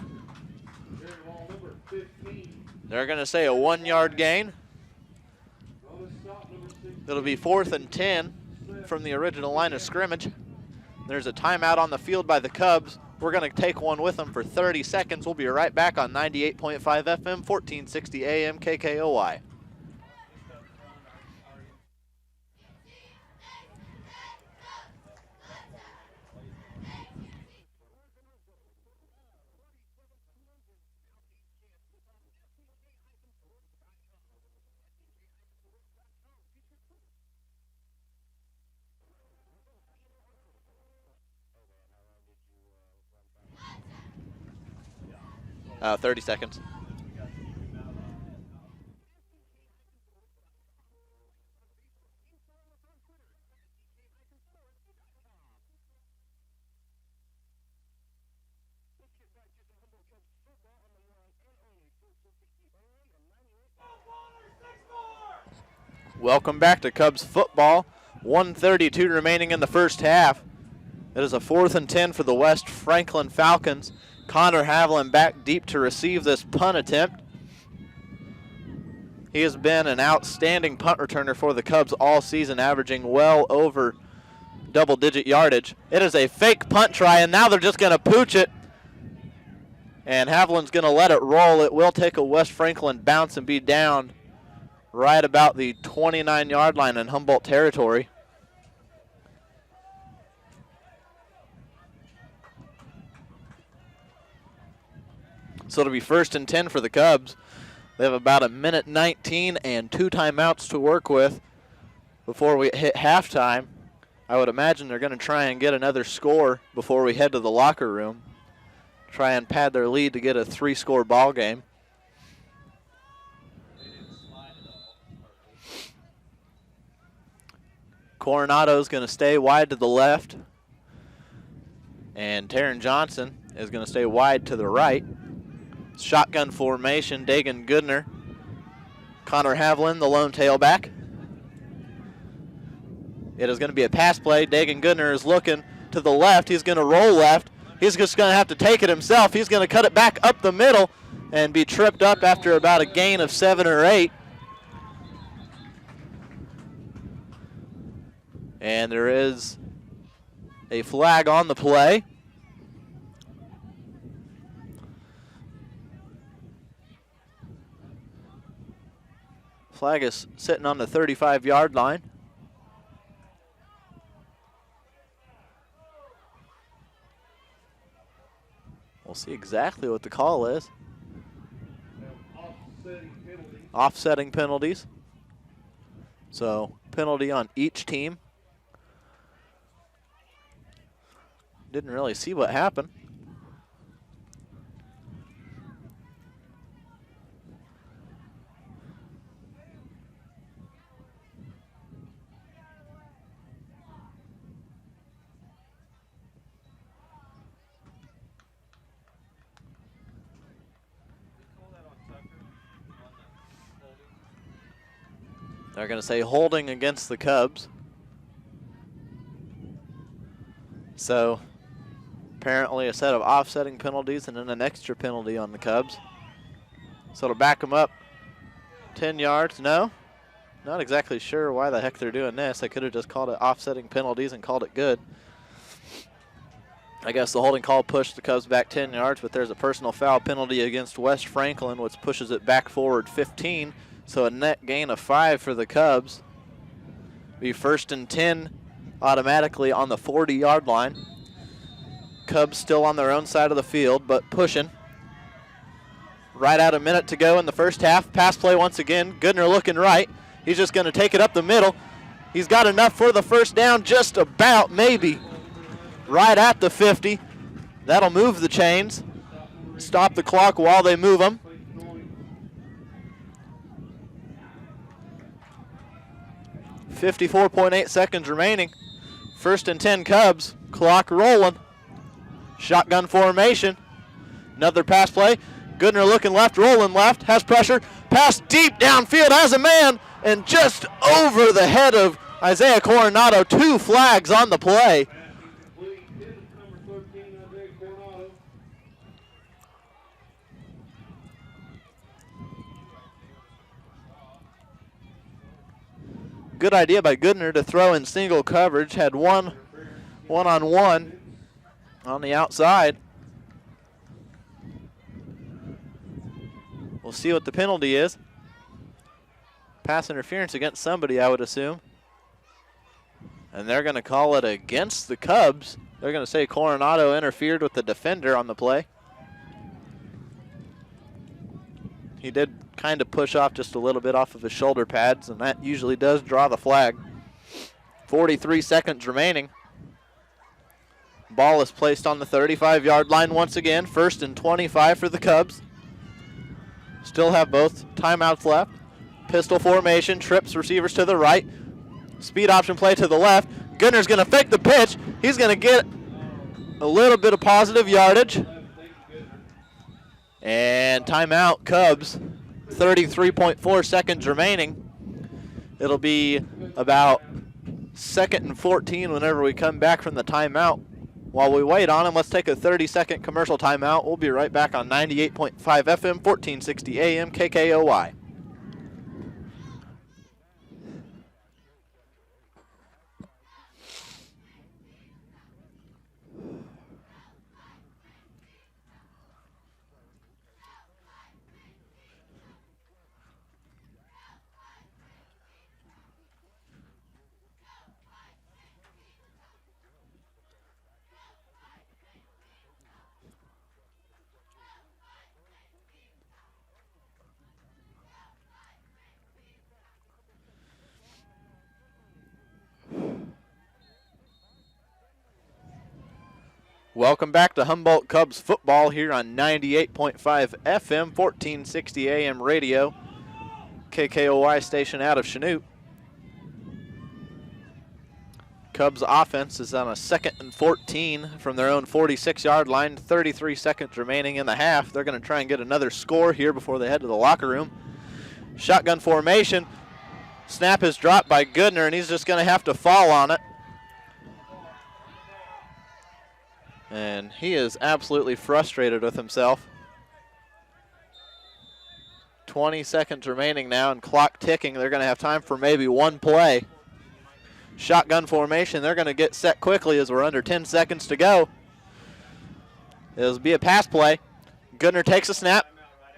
They're going to say a 1-yard gain. It'll be 4th and 10 from the original line of scrimmage. There's a timeout on the field by the Cubs We're going to take one with them for 30 seconds. We'll be right back on 98.5 FM, 1460 AM, KKOY. Uh, 30 seconds. Welcome back to Cubs football. 1:32 remaining in the first half. It is a 4th and 10 for the West Franklin Falcons. Connor Haviland back deep to receive this punt attempt. He has been an outstanding punt returner for the Cubs all season, averaging well over double-digit yardage. It is a fake punt try, and now they're just going to pooch it. And Haviland's going to let it roll. It will take a West Franklin bounce and be down right about the 29-yard line in Humboldt territory. So it'll be 1st and 10 for the Cubs. They have about 1:19 and 2 timeouts to work with before we hit halftime. I would imagine they're going to try and get another score before we head to the locker room. Try and pad their lead to get a 3-score ball game. Coronado's going to stay wide to the left. And Taryn Johnson is going to stay wide to the right. Shotgun formation, Dagan Goodner. Connor Haviland, the lone tailback. It is going to be a pass play. Dagan Goodner is looking to the left. He's going to roll left. He's just going to have to take it himself. He's going to cut it back up the middle and be tripped up after about a gain of 7 or 8. And there is a flag on the play. Flag is sitting on the 35-yard line. We'll see exactly what the call is. Offsetting penalties. So, penalty on each team. Didn't really see what happened. They're going to say holding against the Cubs. So, apparently a set of offsetting penalties and then an extra penalty on the Cubs. So to back them up 10 yards, no. Not exactly sure why the heck they're doing this. They could have just called it offsetting penalties and called it good. I guess the holding call pushed the Cubs back 10 yards, but there's a personal foul penalty against West Franklin, which pushes it back forward 15. So a net gain of 5 for the Cubs. Be 1st and 10 automatically on the 40-yard line. Cubs still on their own side of the field, but pushing. Right at a minute to go in the first half. Pass play once again. Goodner looking right. He's just going to take it up the middle. He's got enough for the first down, just about, maybe. Right at the 50. That'll move the chains. Stop the clock while they move them. .8 seconds remaining. 1st and 10 Cubs. Clock rolling. Shotgun formation. Another pass play. Goodner looking left, rolling left, has pressure. Pass deep downfield, has a man, and just over the head of Isaiah Coronado. 2 flags on the play. Good idea by Goodner to throw in single coverage. Had one-on-one on the outside. see what the penalty is. Pass interference against somebody, I would assume. And they're going to call it against the Cubs. They're going to say Coronado interfered with the defender on the play. He did kind of push off just a little bit off of his shoulder pads, and that usually does draw the flag. 43 seconds remaining. Ball is placed on the 35-yard line once again. 1st and 25 for the Cubs. Still have both timeouts left. Pistol formation, trips receivers to the right. Speed option play to the left. Goodner's going to fake the pitch. He's going to get a little bit of positive yardage. And timeout, Cubs. 33.4 seconds remaining. It'll be about 2nd and 14 whenever we come back from the timeout. While we wait on him, let's take a 30-second commercial timeout. We'll be right back on 98.5 FM, 1460 AM, KKOY. Welcome back to Humboldt Cubs football here on 98.5 FM, 1460 AM radio, KKOY station out of Chanute. Cubs offense is on a 2nd and 14 from their own 46-yard line, 33 seconds remaining in the half. They're going to try and get another score here before they head to the locker room. Shotgun formation. Snap is dropped by Goodner, and he's just going to have to fall on it. And he is absolutely frustrated with himself. 20 seconds remaining now and clock ticking. They're going to have time for maybe one play. Shotgun formation. They're going to get set quickly as we're under 10 seconds to go. It'll be a pass play. Goodner takes a snap,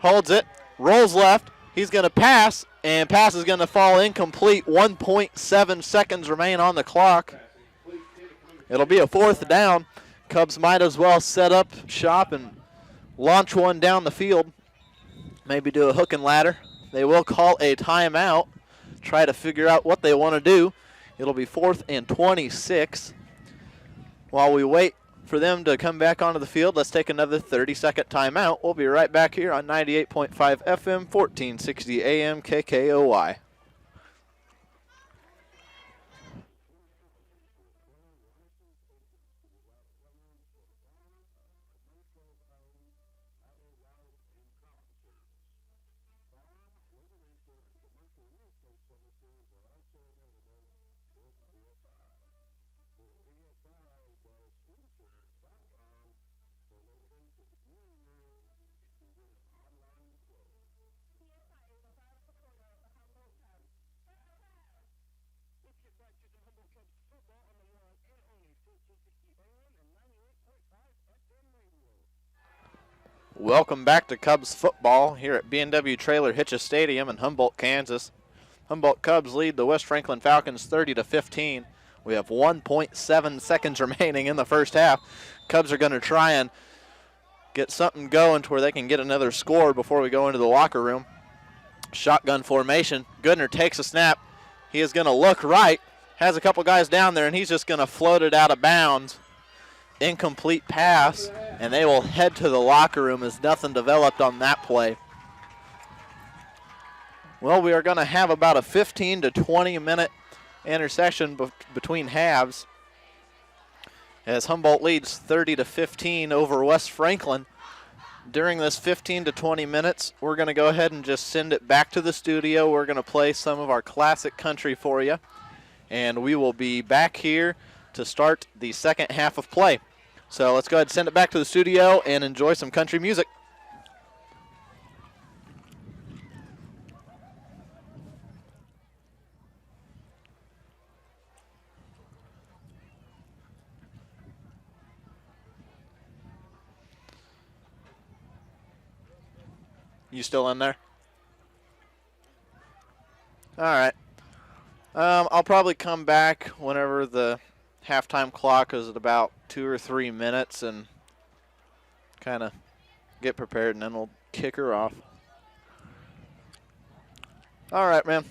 holds it, rolls left. He's going to pass, and pass is going to fall incomplete. 1.7 seconds remain on the clock. It'll be a 4th down. Cubs might as well set up shop and launch one down the field. Maybe do a hook and ladder. They will call a timeout, try to figure out what they want to do. It'll be 4th and 26. While we wait for them to come back onto the field, let's take another 30-second timeout. We'll be right back here on 98.5 FM, 1460 AM, KKOY. Welcome back to Cubs football here at B&W Trailer Hitches Stadium in Humboldt, Kansas. Humboldt Cubs lead the West Franklin Falcons 30-15. We have 1.7 seconds remaining in the first half. Cubs are going to try and get something going to where they can get another score before we go into the locker room. Shotgun formation. Goodner takes a snap. He is going to look right, has a couple guys down there, and he's just going to float it out of bounds. Incomplete pass, and they will head to the locker room as nothing developed on that play. Well, we are going to have about a 15 to 20 minute intersection between halves as Humboldt leads 30-15 over West Franklin. During this 15 to 20 minutes, we're going to go ahead and just send it back to the studio. We're going to play some of our classic country for you, and we will be back here to start the second half of play. So let's go ahead and send it back to the studio and enjoy some country music. You still in there? All right. I'll probably come back whenever the halftime clock is at about 2 or 3 minutes and kind of get prepared, and then we'll kick her off. All right, man.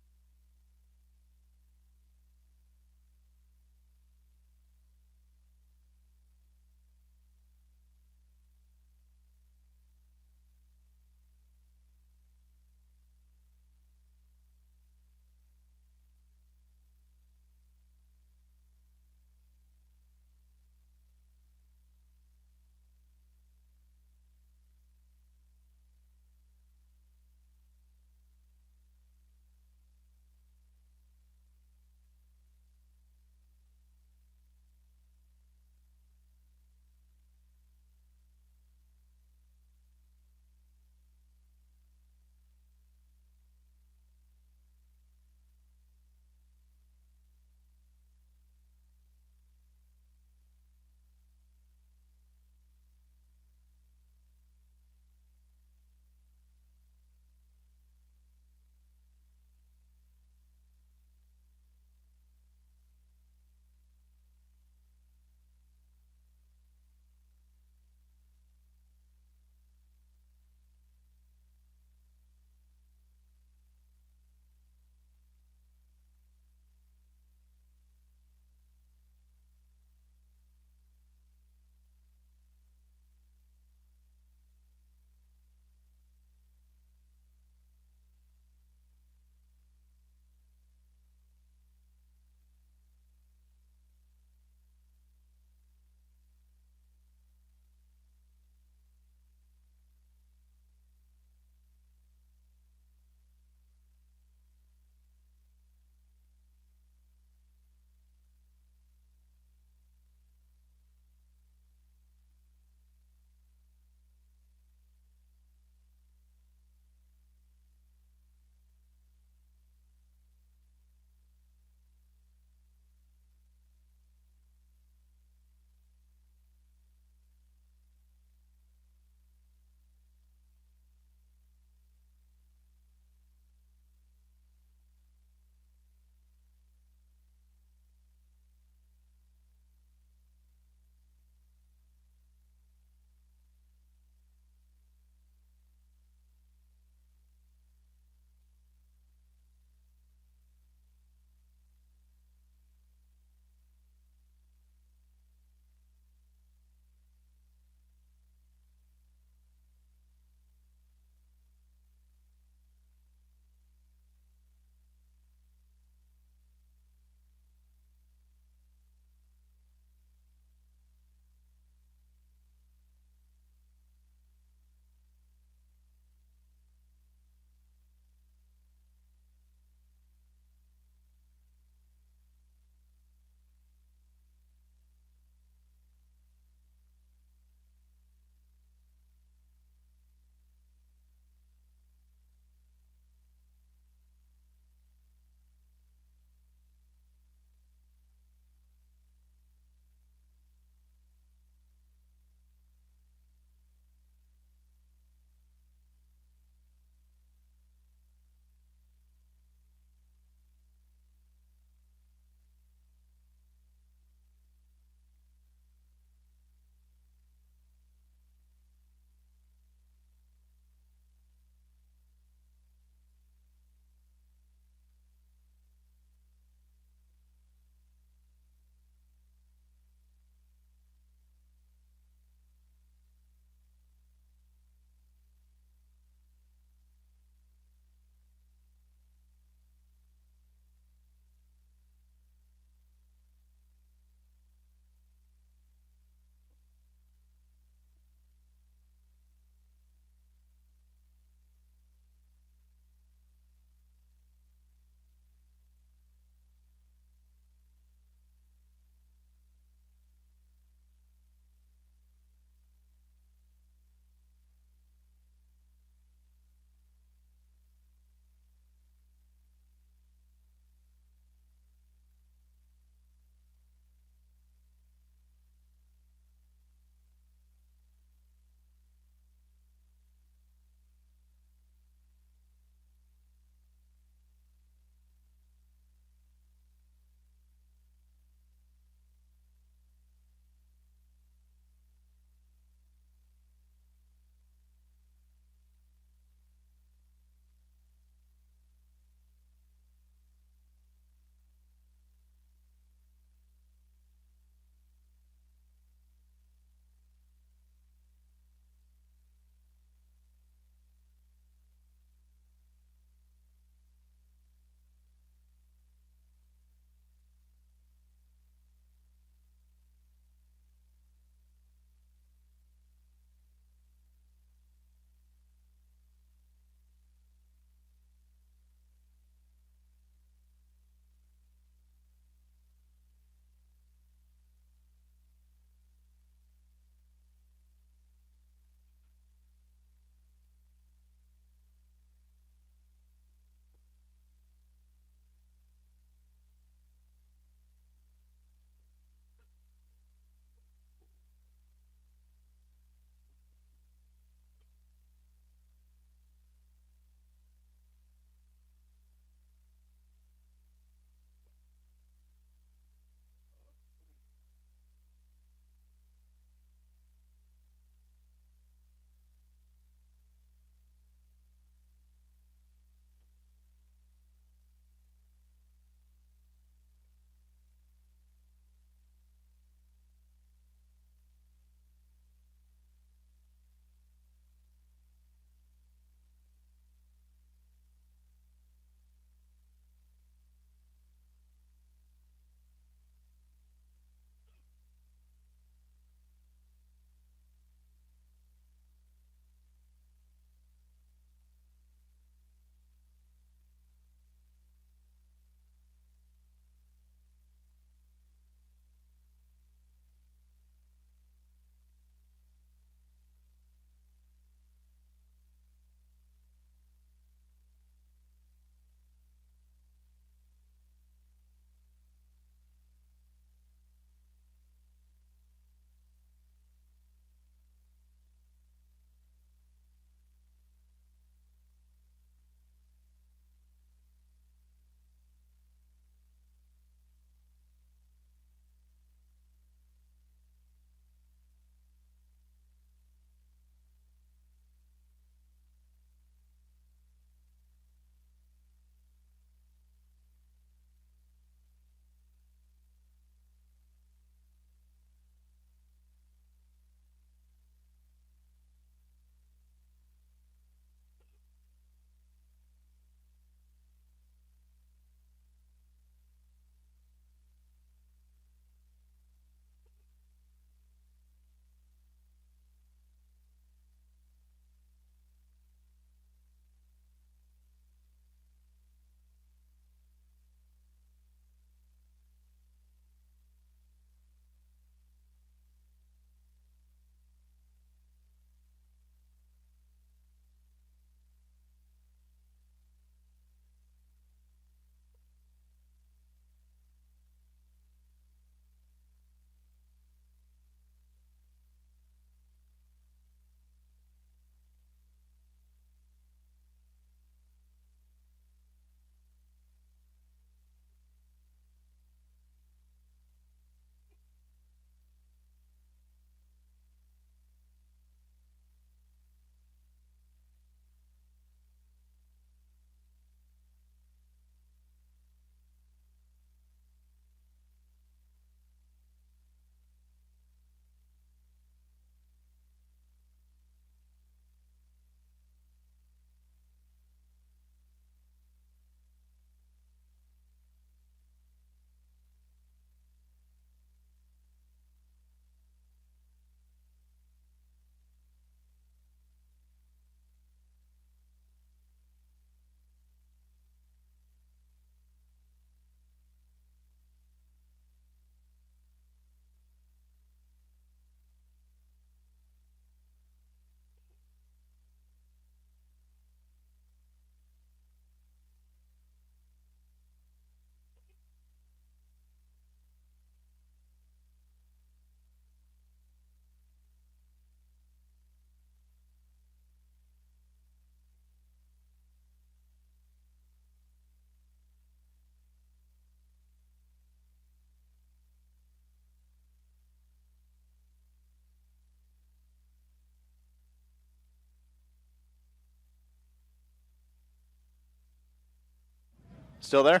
Still there?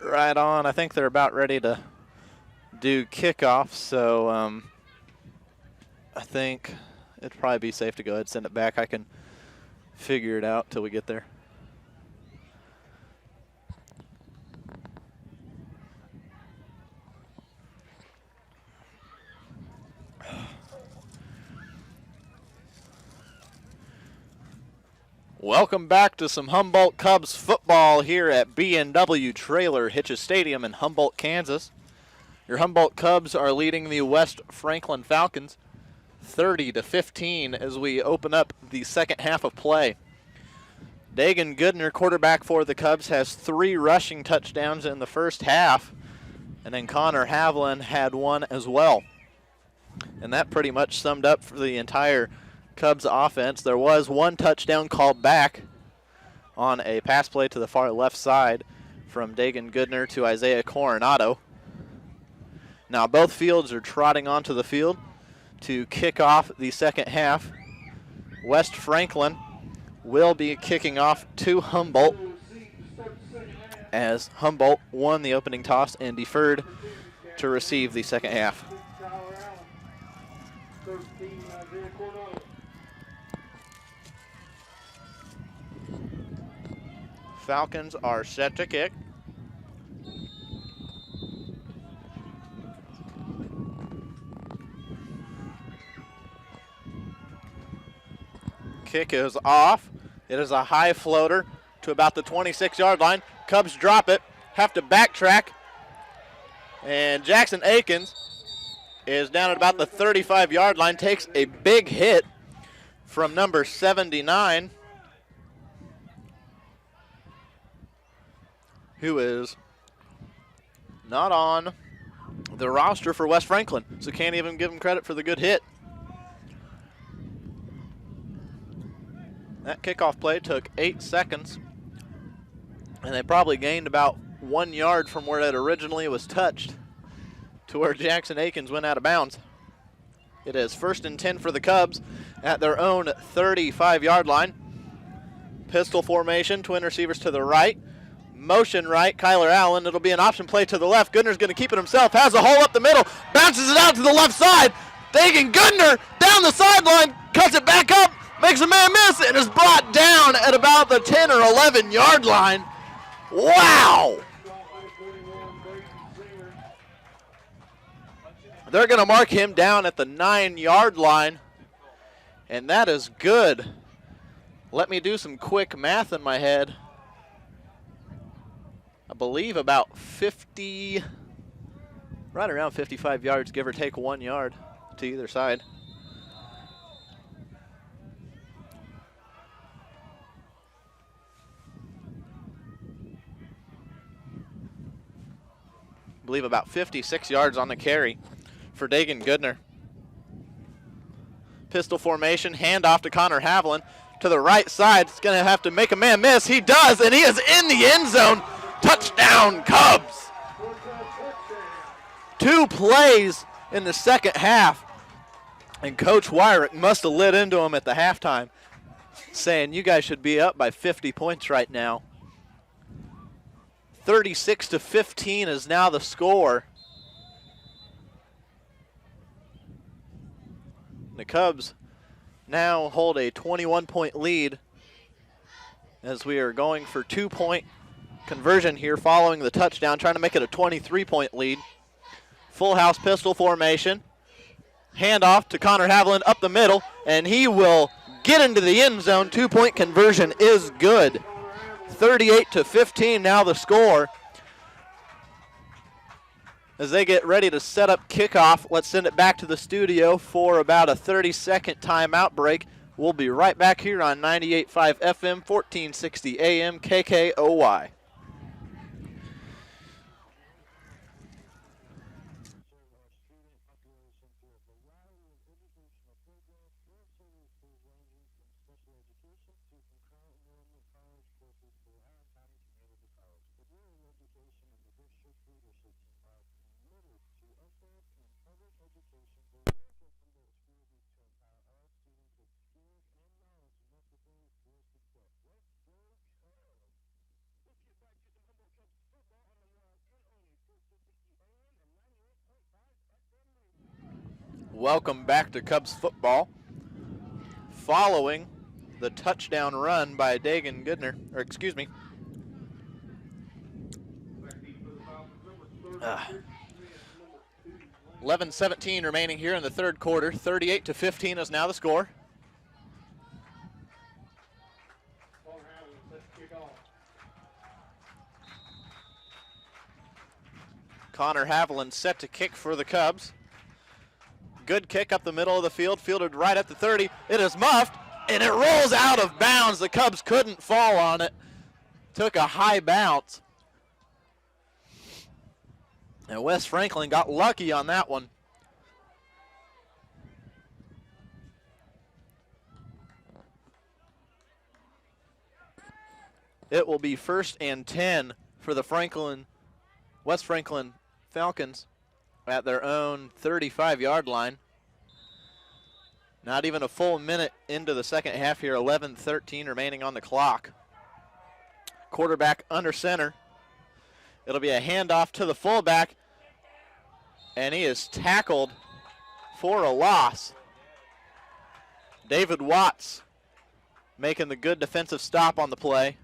Right on. I think they're about ready to do kickoff, so I think it'd probably be safe to go ahead and send it back. I can figure it out till we get there. Welcome back to some Humboldt Cubs football here at B&W Trailer Hitches Stadium in Humboldt, Kansas. Your Humboldt Cubs are leading the West Franklin Falcons 30-15 as we open up the second half of play. Dagan Goodner, quarterback for the Cubs, has 3 rushing touchdowns in the first half, and then Connor Havlin had 1 as well. And that pretty much summed up for the entire Cubs offense. There was 1 touchdown called back on a pass play to the far left side from Dagan Goodner to Isaiah Coronado. Now both fields are trotting onto the field to kick off the second half. West Franklin will be kicking off to Humboldt, as Humboldt won the opening toss and deferred to receive the second half. Falcons are set to kick. Kick is off. It is a high floater to about the 26-yard line. Cubs drop it, have to backtrack, and Jackson Akins is down at about the 35-yard line, takes a big hit from number 79, who is not on the roster for West Franklin, so can't even give him credit for the good hit. That kickoff play took 8 seconds, and they probably gained about 1 yard from where it originally was touched to where Jackson Akins went out of bounds. It is 1st and 10 for the Cubs at their own 35-yard line. Pistol formation, twin receivers to the right. Motion right, Kyler Allen. It'll be an option play to the left. Goodner's going to keep it himself. Has a hole up the middle. Bounces it out to the left side. Dagan Goodner down the sideline. Cuts it back up. Makes a man miss. And is brought down at about the 10 or 11-yard line. Wow. They're going to mark him down at the 9-yard line. And that is good. Let me do some quick math in my head. I believe about 50, right around 55 yards, give or take 1 yard to either side. I believe about 56 yards on the carry for Dagan Goodner. Pistol formation, handoff to Connor Havlin to the right side. It's going to have to make a man miss. He does, and he is in the end zone. Touchdown, Cubs. 2 plays in the second half, and Coach Wyrick must have lit into him at the halftime, saying you guys should be up by 50 points right now. 36-15 is now the score. The Cubs now hold a 21-point lead as we are going for 2-point conversion here following the touchdown, trying to make it a 23-point lead. Full house pistol formation. Handoff to Connor Havlin up the middle, and he will get into the end zone. 2-point conversion is good. 38-15 now the score. As they get ready to set up kickoff, let's send it back to the studio for about a 30-second timeout break. We'll be right back here on 98.5 FM, 1460 AM, KKOY. Welcome back to Cubs football. Following the touchdown run by Dagan Goodner, 11:17 remaining here in the third quarter. 38-15 is now the score. Connor Haviland set to kick for the Cubs. Good kick up the middle of the field, fielded right at the 30. It is muffed, and it rolls out of bounds. The Cubs couldn't fall on it. Took a high bounce. And West Franklin got lucky on that one. It will be 1st and 10 for the West Franklin Falcons at their own 35-yard line. Not even a full minute into the second half here, 11:13 remaining on the clock. Quarterback under center. It'll be a handoff to the fullback, and he is tackled for a loss. David Watts making the good defensive stop on the play.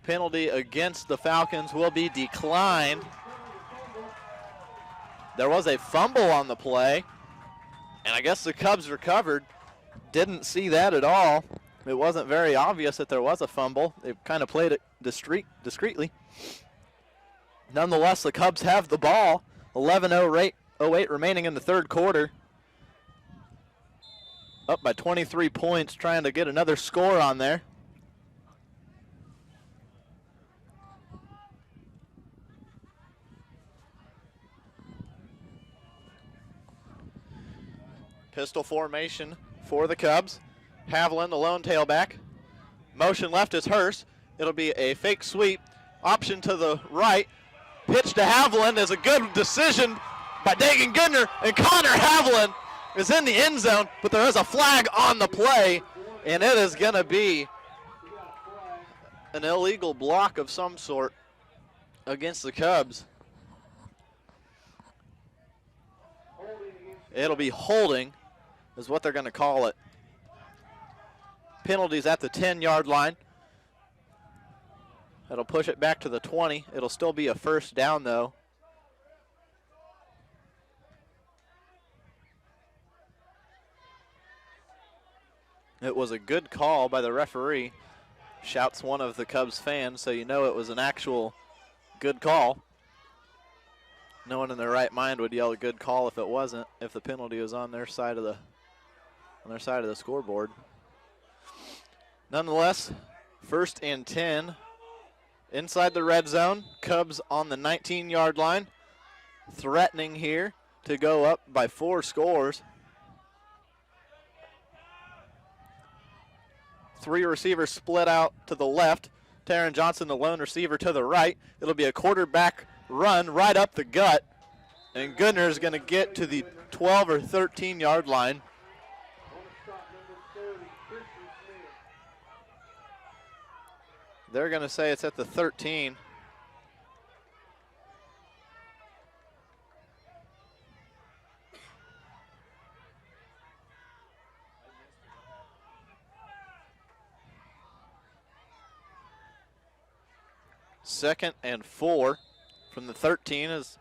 Penalty against the Falcons will be declined. There was a fumble on the play, and I guess the Cubs recovered. Didn't see that at all. It wasn't very obvious that there was a fumble. They kind of played it discreetly. Nonetheless, the Cubs have the ball. 11:08 remaining in the third quarter. Up by 23 points, trying to get another score on there. Pistol formation for the Cubs. Haviland, the lone tailback. Motion left is Hurst. It'll be a fake sweep. Option to the right. Pitch to Haviland is a good decision by Dagan Goodner. And Connor Haviland is in the end zone, but there is a flag on the play, and it is going to be an illegal block of some sort against the Cubs. It'll be holding is what they're going to call it. Penalties at the 10-yard line. That'll push it back to the 20. It'll still be a first down, though. It was a good call by the referee, shouts one of the Cubs fans, so you know it was an actual good call. No one in their right mind would yell a good call if it wasn't, if the penalty was on their side of the scoreboard. Nonetheless, 1st and 10 inside the red zone. Cubs on the 19-yard line, threatening here to go up by 4 scores. 3 receivers split out to the left. Taryn Johnson, the lone receiver, to the right. It'll be a quarterback run right up the gut, and Goodner is going to get to the 12 or 13-yard line. They're going to say it's at the 13. Second and 4 from the 13 as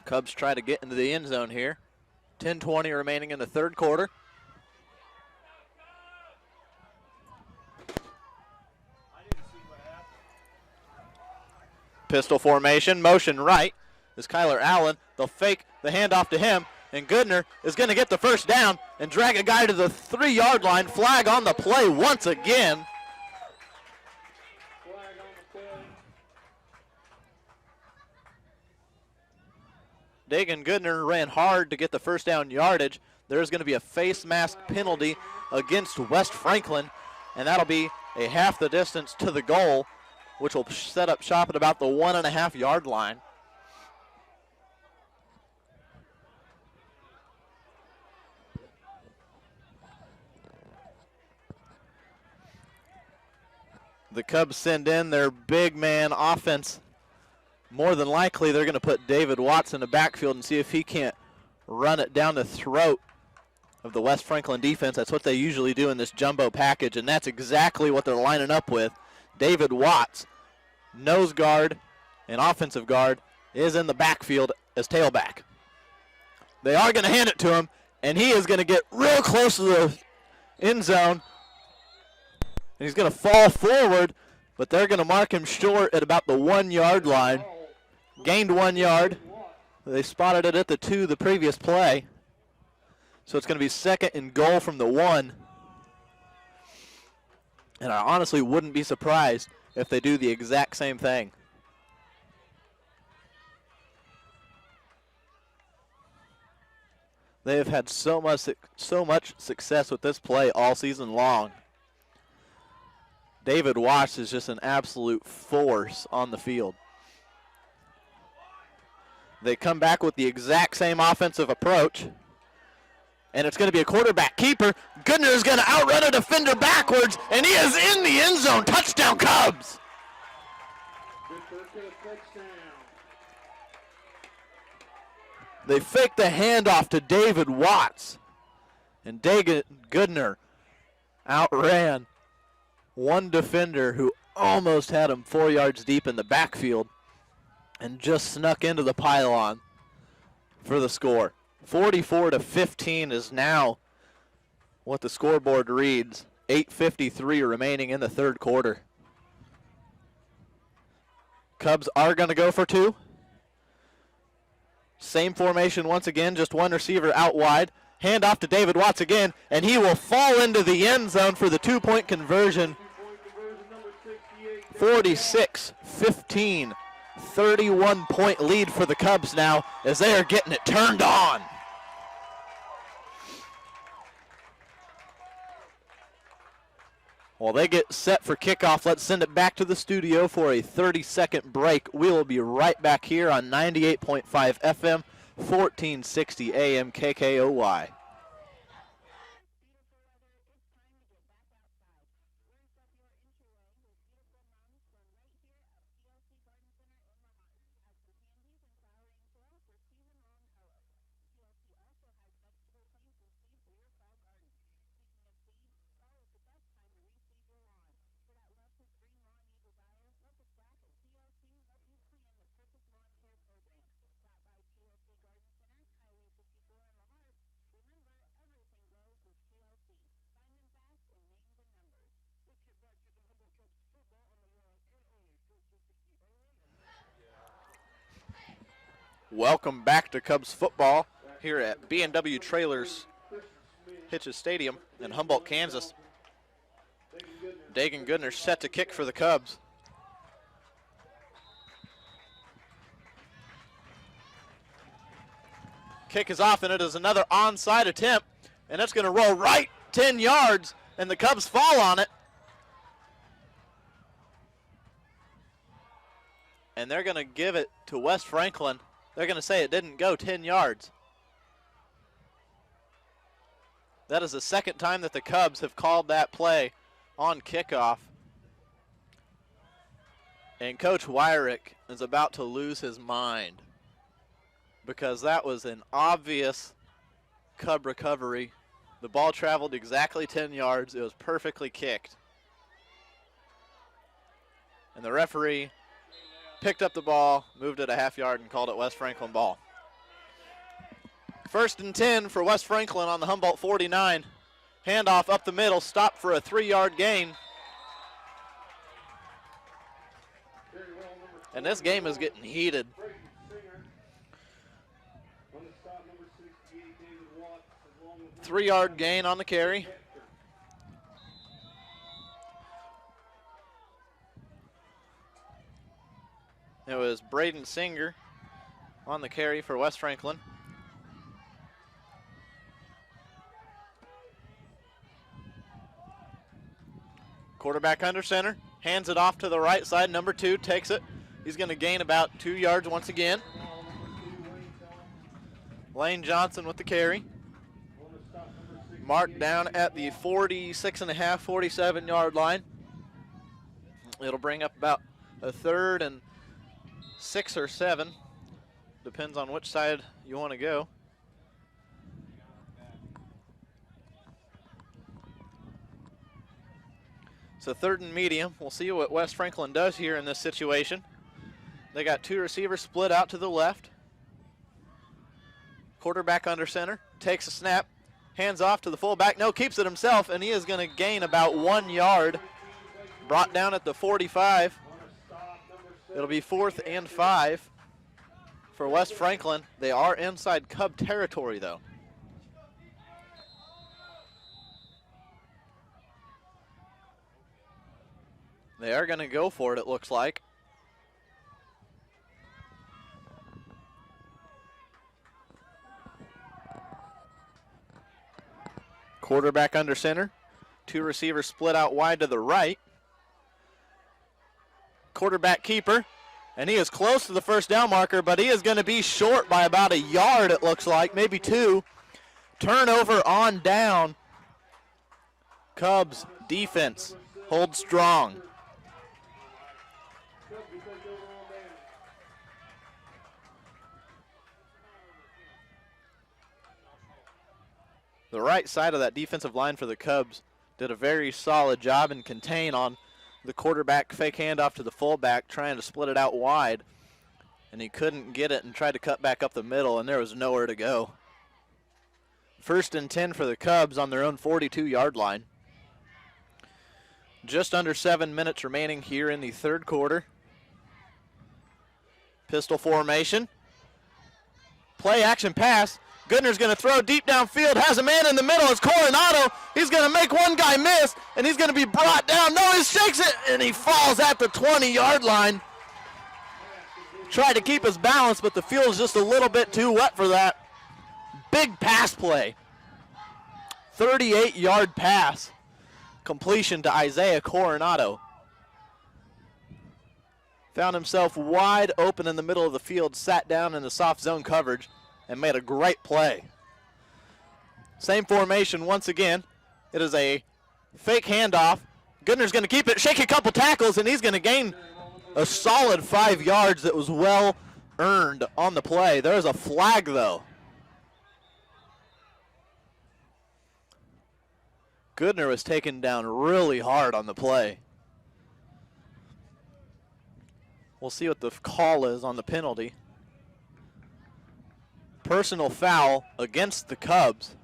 Cubs try to get into the end zone here. 10:20 remaining in the third quarter. Pistol formation, motion right is Kyler Allen. They'll fake the handoff to him, and Goodner is going to get the first down and drag a guy to the 3-yard line. Flag on the play once again. Dagan Goodner ran hard to get the first down yardage. There's going to be a face mask penalty against West Franklin, and that'll be a half the distance to the goal, which will set up shop at about the 1.5-yard line. The Cubs send in their big man offense more than likely they're going to put David Watts in the backfield and see if he can't run it down the throat of the West Franklin defense. That's what they usually do in this jumbo package, and that's exactly what they're lining up with. David Watts, nose guard and offensive guard, is in the backfield as tailback. They are going to hand it to him, and he is going to get real close to the end zone, and he's going to fall forward, but they're going to mark him short at about the 1 yard line. Gained 1 yard. They spotted it at the 2 the previous play. So it's going to be second and goal from the 1. And I honestly wouldn't be surprised if they do the exact same thing. They have had so much success with this play all season long. David Watts is just an absolute force on the field. They come back with the exact same offensive approach. And it's going to be a quarterback keeper. Goodner is going to outrun a defender backwards, and he is in the end zone. Touchdown, Cubs. They fake the handoff to David Watts. And Goodner outran one defender who almost had him 4 yards deep in the backfield and just snuck into the pylon for the score. 44-15 is now what the scoreboard reads. 8:53 remaining in the third quarter. Cubs are going to go for 2. Same formation once again, just one receiver out wide. Hand off to David Watts again, and he will fall into the end zone for the 2-point conversion. 46-15, 31-point lead for the Cubs now as they are getting it turned on. While they get set for kickoff, let's send it back to the studio for a 30-second break. We will be right back here on 98.5 FM, 1460 AM KKOY. Welcome back to Cubs football here at B&W Trailers Hitches Stadium in Humboldt, Kansas. Dagan Goodner set to kick for the Cubs. Kick is off, and it is another onside attempt, and it's going to roll right 10 yards, and the Cubs fall on it. And they're going to give it to West Franklin. They're going to say it didn't go 10 yards. That is the second time that the Cubs have called that play on kickoff. And Coach Wyrick is about to lose his mind because that was an obvious Cub recovery. The ball traveled exactly 10 yards. It was perfectly kicked. And the referee picked up the ball, moved it a half yard, and called it West Franklin ball. 1st and 10 for West Franklin on the Humboldt 49. Handoff up the middle, stopped for a 3-yard gain. And this game is getting heated. Three-yard gain on the carry. It was Braden Singer on the carry for West Franklin. Quarterback under center, hands it off to the right side. Number 2 takes it. He's going to gain about 2 yards once again. Lane Johnson with the carry. Marked down at the 46.5, 47-yard line. It'll bring up about a 3rd and 6 or 7. Depends on which side you want to go. So 3rd and medium. We'll see what West Franklin does here in this situation. They got 2 receivers split out to the left. Quarterback under center, takes a snap, hands off to the fullback. No, keeps it himself, and he is going to gain about 1 yard. Brought down at the 45. It'll be 4th and 5 for West Franklin. They are inside Cub territory, though. They are going to go for it, it looks like. Quarterback under center. 2 receivers split out wide to the right. Quarterback keeper. And he is close to the first down marker, but he is going to be short by about 1 yard, it looks like, maybe 2. Turnover on down. Cubs defense holds strong. The right side of that defensive line for the Cubs did a very solid job in contain on the quarterback fake handoff to the fullback, trying to split it out wide. And he couldn't get it and tried to cut back up the middle, and there was nowhere to go. 1st and 10 for the Cubs on their own 42-yard line. Just under 7 minutes remaining here in the 3rd quarter. Pistol formation. Play action pass. Goodner's going to throw deep downfield, has a man in the middle. It's Coronado. He's going to make one guy miss, and he's going to be brought down. No, he shakes it, and he falls at the 20-yard line. Tried to keep his balance, but the field is just a little bit too wet for that. Big pass play. 38-yard pass. Completion to Isaiah Coronado. Found himself wide open in the middle of the field, sat down in the soft zone coverage, and made a great play. Same formation once again. It is a fake handoff. Goodner's going to keep it, shake a couple tackles, and he's going to gain a solid 5 yards that was well earned on the play. There's a flag, though. Goodner was taken down really hard on the play. We'll see what the call is on the penalty. Personal foul against the Cubs.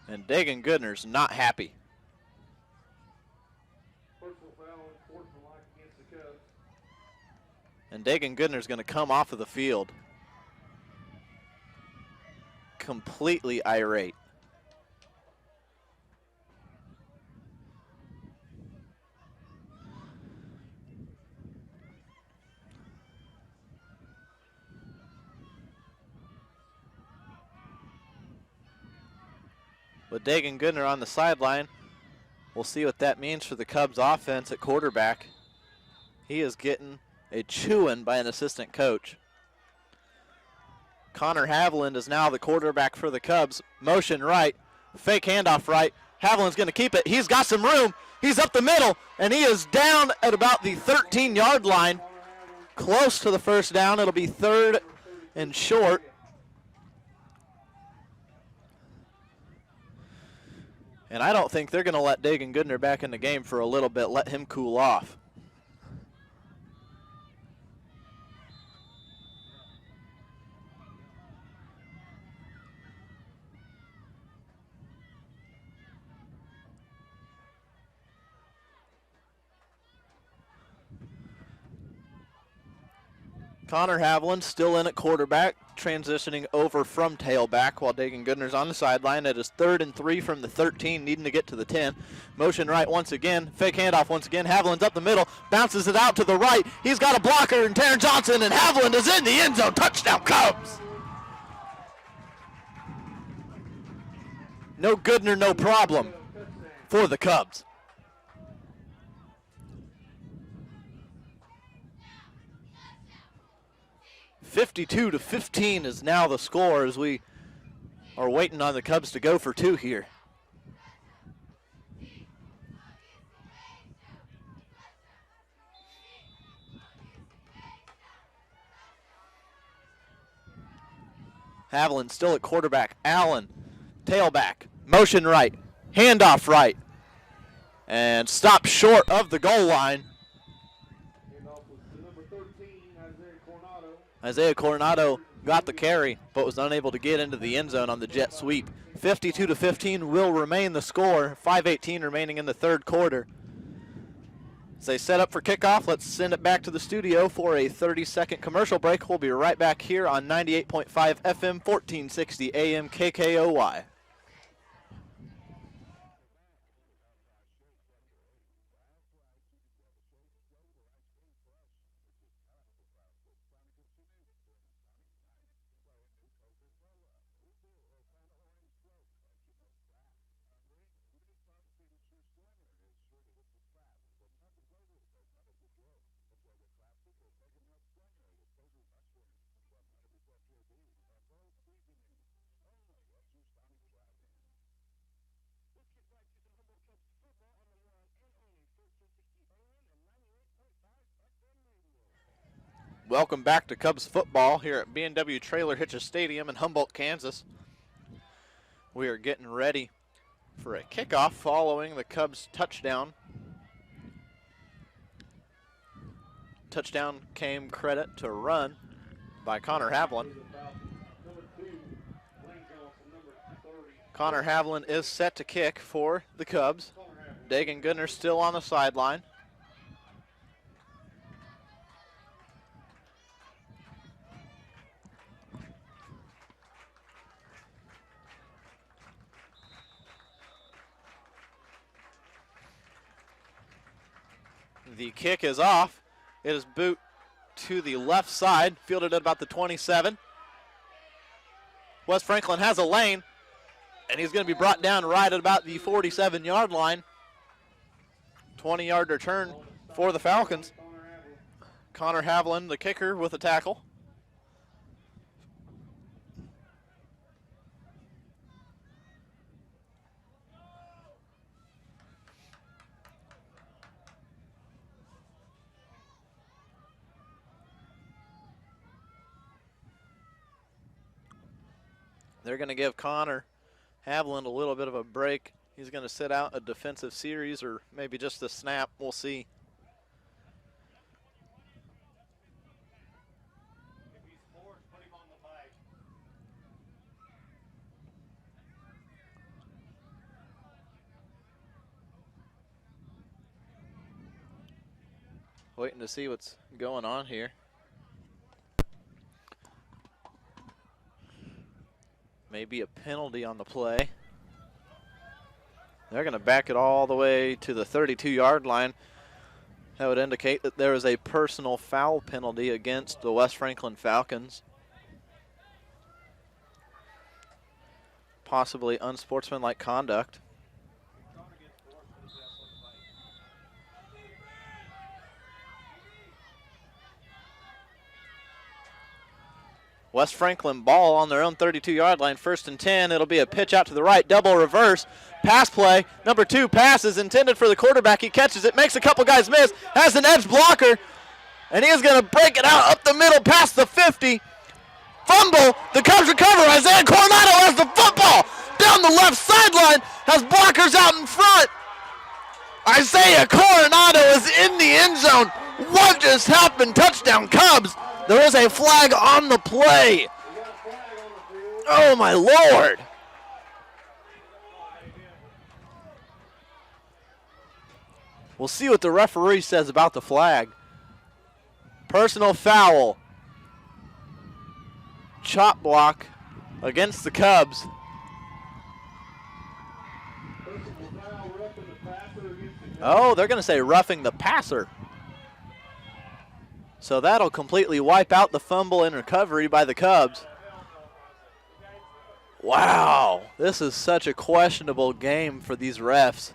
And Dagan Goodner's not happy. Personal foul unsportsmanlike against the Cubs. And Dagan Goodner's going to come off of the field completely irate. With Dagan Goodner on the sideline, we'll see what that means for the Cubs offense at quarterback. He is getting a chewing by an assistant coach. Connor Haviland is now the quarterback for the Cubs. Motion right, fake handoff right. Haviland's going to keep it. He's got some room. He's up the middle, and he is down at about the 13-yard line. Close to the first down. It'll be 3rd and short. And I don't think they're going to let Dagan Goodner back in the game for a little bit, let him cool off. Connor Haviland still in at quarterback, transitioning over from tailback while Dagan Goodner's on the sideline. It is 3rd and 3 from the 13, needing to get to the 10. Motion right once again, fake handoff once again. Haviland's up the middle, bounces it out to the right. He's got a blocker in Taryn Johnson, and Haviland is in the end zone. Touchdown, Cubs! No Goodner, no problem for the Cubs. 52-15 is now the score as we are waiting on the Cubs to go for 2 here. Haviland still at quarterback. Allen, tailback, motion right, handoff right, and stopped short of the goal line. Handoff was to number 13, Isaiah Coronado. Isaiah Coronado got the carry, but was unable to get into the end zone on the jet sweep. 52-15 will remain the score. 5:18 remaining in the third quarter. As they set up for kickoff, let's send it back to the studio for a 30-second commercial break. We'll be right back here on 98.5 FM, 1460 AM KKOY. Welcome back to Cubs football here at B&W Trailer Hitches Stadium in Humboldt, Kansas. We are getting ready for a kickoff following the Cubs touchdown. Touchdown came credit to run by Connor Haviland. Connor Haviland is set to kick for the Cubs. Dagan Goodner still on the sideline. The kick is off. It is boot to the left side, fielded at about the 27. West Franklin has a lane, and he's going to be brought down right at about the 47-yard line. 20-yard return for the Falcons. Connor Haviland, the kicker, with a tackle. They're going to give Connor Haviland a little bit of a break. He's going to sit out a defensive series or maybe just a snap. We'll see. If he's forced, put him on the bike. Waiting to see what's going on here. Maybe a penalty on the play. They're going to back it all the way to the 32-yard line. That would indicate that there is a personal foul penalty against the West Franklin Falcons. Possibly unsportsmanlike conduct. West Franklin ball on their own 32-yard line, 1st and 10. It'll be a pitch out to the right, double reverse, pass play. Number 2 pass is intended for the quarterback. He catches it, makes a couple guys miss, has an edge blocker, and he is going to break it out up the middle past the 50. Fumble, the Cubs recover. Isaiah Coronado has the football down the left sideline, has blockers out in front. Isaiah Coronado is in the end zone. What just happened? Touchdown Cubs. There is a flag on the play. Oh, my Lord. We'll see what the referee says about the flag. Personal foul. Chop block against the Cubs. Oh, they're going to say roughing the passer. So that'll completely wipe out the fumble and recovery by the Cubs. Wow, this is such a questionable game for these refs.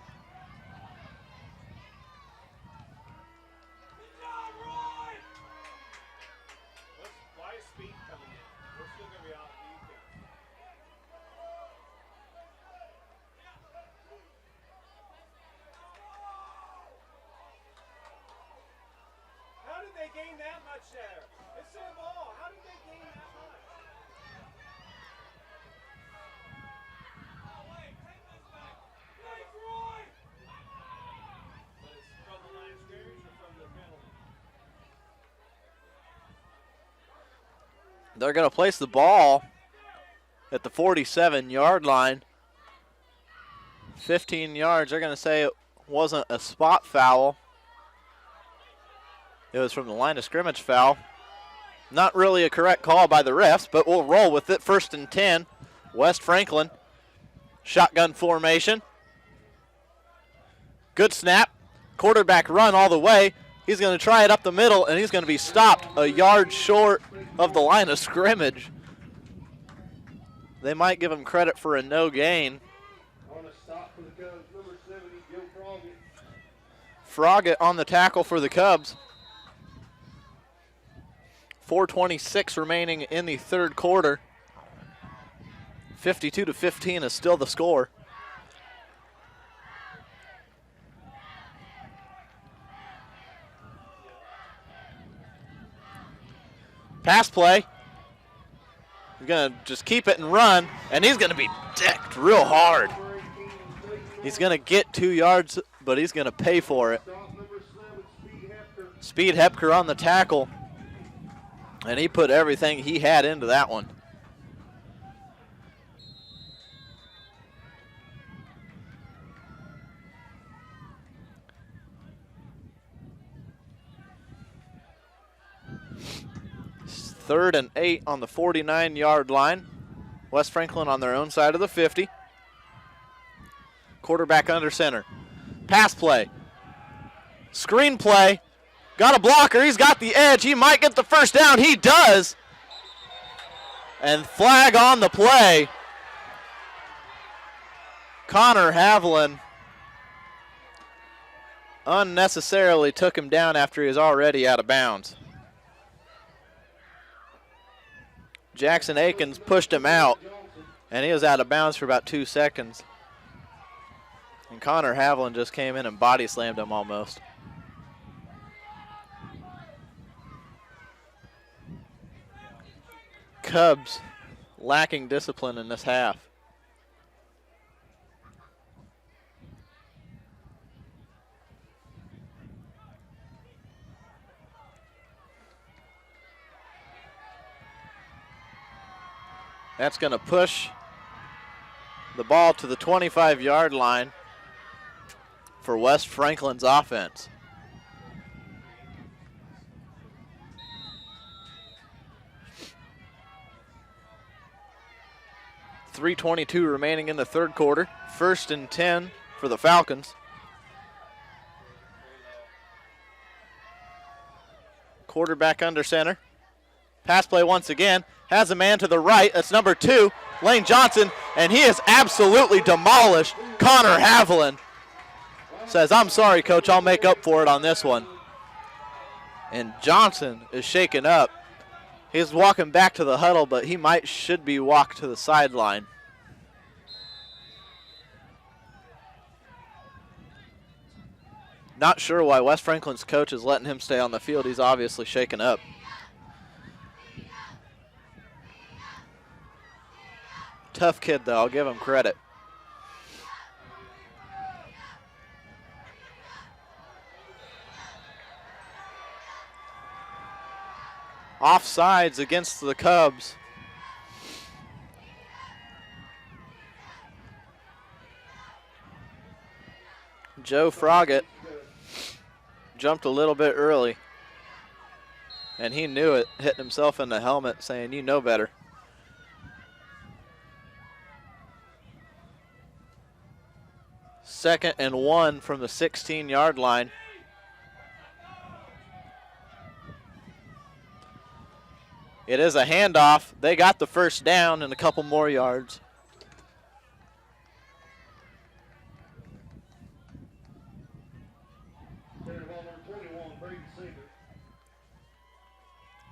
They're going to place the ball at the 47-yard line. 15 yards. They're going to say it wasn't a spot foul. It was from the line of scrimmage foul. Not really a correct call by the refs, but we'll roll with it. 1st and 10, West Franklin. Shotgun formation. Good snap. Quarterback run all the way. He's going to try it up the middle, and he's going to be stopped a yard short of the line of scrimmage. They might give him credit for a no gain. On a stop for the Cubs, number 70, Joe Froggatt on the tackle for the Cubs. 4:26 remaining in the third quarter. 52-15 is still the score. Pass play. He's going to just keep it and run, and he's going to be decked real hard. He's going to get 2 yards, but he's going to pay for it. Speed Hepker on the tackle, and he put everything he had into that one. Third and 8 on the 49-yard line. West Franklin on their own side of the 50. Quarterback under center. Pass play. Screen play. Got a blocker. He's got the edge. He might get the first down. He does. And flag on the play. Connor Haviland unnecessarily took him down after he was already out of bounds. Jackson Akins pushed him out, and he was out of bounds for about 2 seconds. And Connor Haviland just came in and body slammed him almost. Cubs lacking discipline in this half. That's going to push the ball to the 25-yard line for West Franklin's offense. .322 remaining in the third quarter. 1st and 10 for the Falcons. Quarterback under center. Pass play once again. Has a man to the right. That's number 2, Lane Johnson, and he is absolutely demolished. Connor Haviland says, "I'm sorry, coach, I'll make up for it on this one." And Johnson is shaken up. He's walking back to the huddle, but he should be walked to the sideline. Not sure why West Franklin's coach is letting him stay on the field. He's obviously shaken up. Tough kid, though. I'll give him credit. Offsides against the Cubs. Joe Froggatt jumped a little bit early, and he knew it, hitting himself in the helmet, saying, "You know better." Second and 1 from the 16-yard line. It is a handoff. They got the first down and a couple more yards.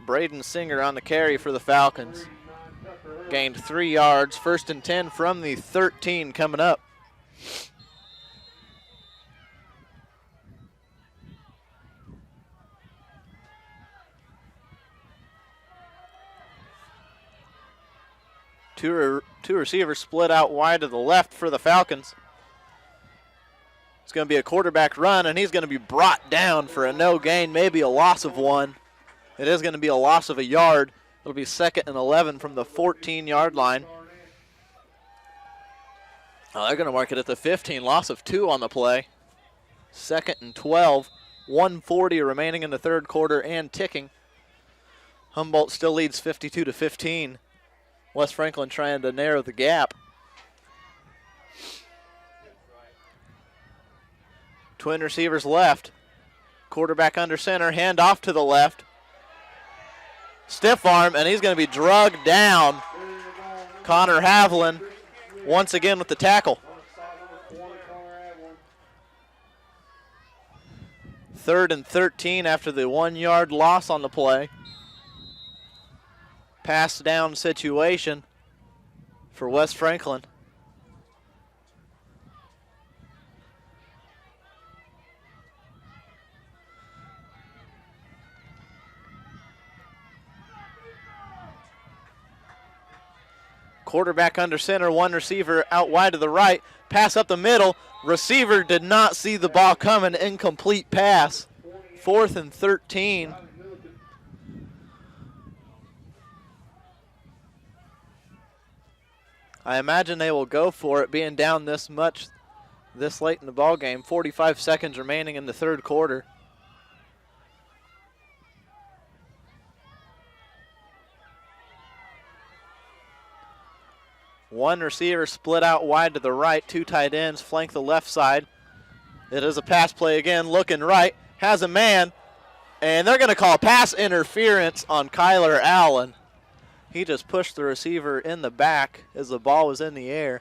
Braden Singer on the carry for the Falcons. Gained 3 yards. 1st and 10 from the 13 coming up. Two receivers split out wide to the left for the Falcons. It's going to be a quarterback run, and he's going to be brought down for a no gain, maybe a loss of 1. It is going to be a loss of a yard. It'll be 2nd and 11 from the 14-yard line. Oh, they're going to mark it at the 15. Loss of 2 on the play. 2nd and 12. 1:40 remaining in the third quarter and ticking. Humboldt still leads 52-15. West Franklin trying to narrow the gap. Twin receivers left. Quarterback under center. Hand off to the left. Stiff arm, and he's going to be drugged down. Connor Haviland once again with the tackle. 3rd and 13 after the 1-yard loss on the play. Pass down situation for West Franklin. Quarterback under center, 1 receiver out wide to the right. Pass up the middle. Receiver did not see the ball coming. Incomplete pass. 4th and 13. I imagine they will go for it, being down this much this late in the ball game. 45 seconds remaining in the third quarter. One receiver split out wide to the right. 2 tight ends flank the left side. It is a pass play again, looking right. Has a man, and they're going to call pass interference on Kyler Allen. He just pushed the receiver in the back as the ball was in the air.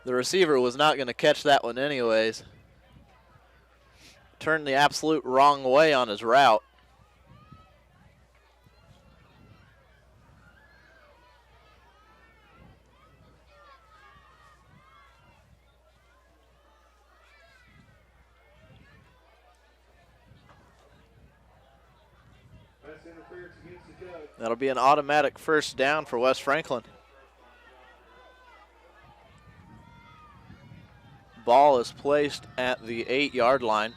The receiver was not going to catch that one anyways. Turned the absolute wrong way on his route. That'll be an automatic first down for West Franklin. Ball is placed at the 8-yard line.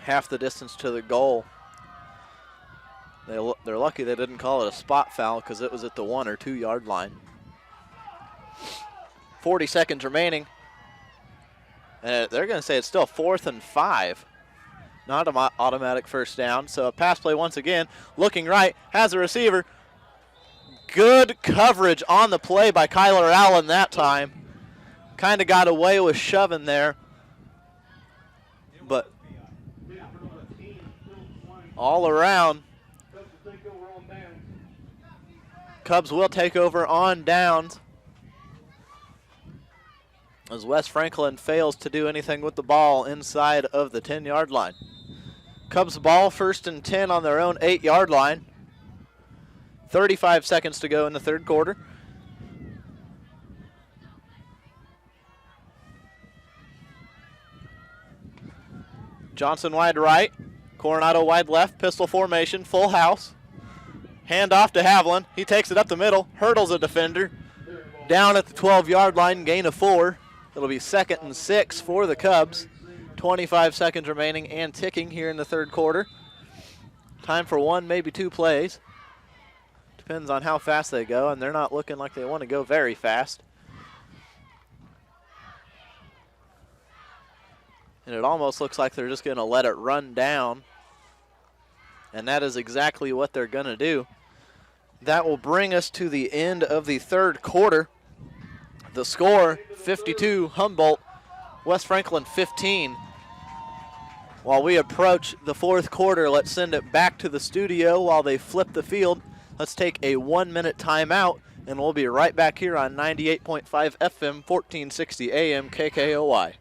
Half the distance to the goal. They're lucky they didn't call it a spot foul because it was at the 1 or 2 yard line. 40 seconds remaining. And they're going to say it's still 4th and 5. Not an automatic first down. So a pass play once again. Looking right, has a receiver. Good coverage on the play by Kyler Allen that time. Kind of got away with shoving there. But all around, Cubs will take over on downs as West Franklin fails to do anything with the ball inside of the 10-yard line. Cubs ball 1st and 10 on their own 8-yard line. 35 seconds to go in the third quarter. Johnson wide right, Coronado wide left, pistol formation, full house. Hand off to Haviland. He takes it up the middle, hurdles a defender. Down at the 12-yard line, gain of 4. It'll be 2nd and 6 for the Cubs. 25 seconds remaining and ticking here in the third quarter. Time for 1, maybe 2 plays. Depends on how fast they go, and they're not looking like they want to go very fast. And it almost looks like they're just going to let it run down. And that is exactly what they're going to do. That will bring us to the end of the third quarter. The score, 52 Humboldt, West Franklin 15. While we approach the fourth quarter, let's send it back to the studio while they flip the field. Let's take a 1-minute timeout, and we'll be right back here on 98.5 FM, 1460 AM, KKOY.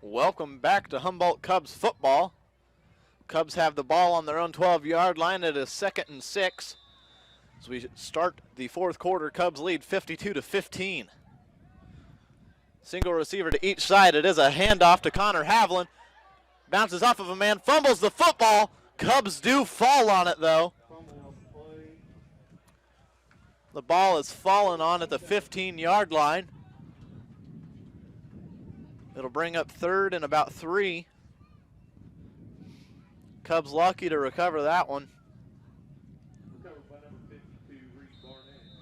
Welcome back to Humboldt Cubs football. Cubs have the ball on their own 12-yard line. It is 2nd and 6. As we start the fourth quarter, Cubs lead 52-15. Single receiver to each side. It is a handoff to Connor Havlin. Bounces off of a man, fumbles the football. Cubs do fall on it, though. The ball is fallen on at the 15-yard line. It'll bring up 3rd and about 3. Cubs lucky to recover that one.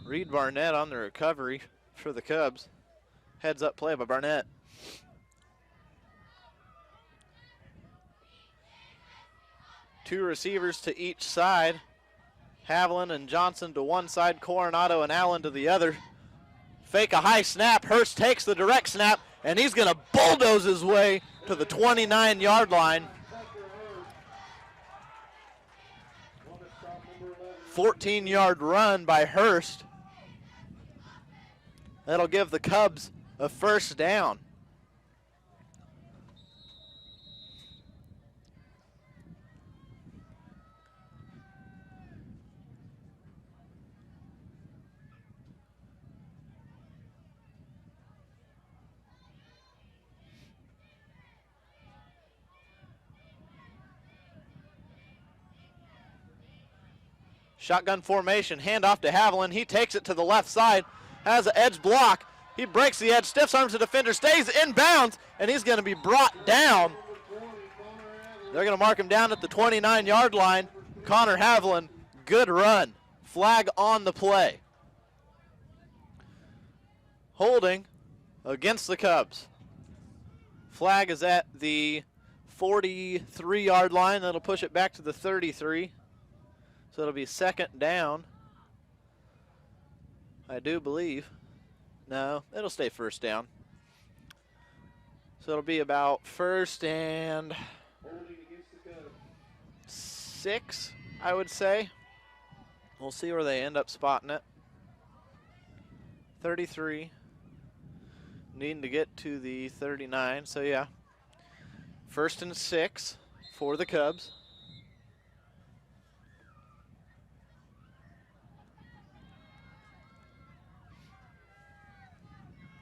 Reed Barnett on the recovery for the Cubs. Heads up play by Barnett. Two receivers to each side. Havlin and Johnson to one side, Coronado and Allen to the other. Fake a high snap. Hurst takes the direct snap, and he's going to bulldoze his way to the 29-yard line. 14-yard run by Hurst. That'll give the Cubs a first down. Shotgun formation, handoff to Havlin. He takes it to the left side, has an edge block. He breaks the edge, stiff arms the defender, stays in bounds, and he's going to be brought down. They're going to mark him down at the 29-yard line. Connor Havlin, good run. Flag on the play. Holding against the Cubs. Flag is at the 43-yard line. That'll push it back to the 33. So it'll be 2nd down, I do believe. No, it'll stay 1st down. So it'll be about 1st and 6, I would say. We'll see where they end up spotting it. 33, needing to get to the 39, so yeah. 1st and 6 for the Cubs.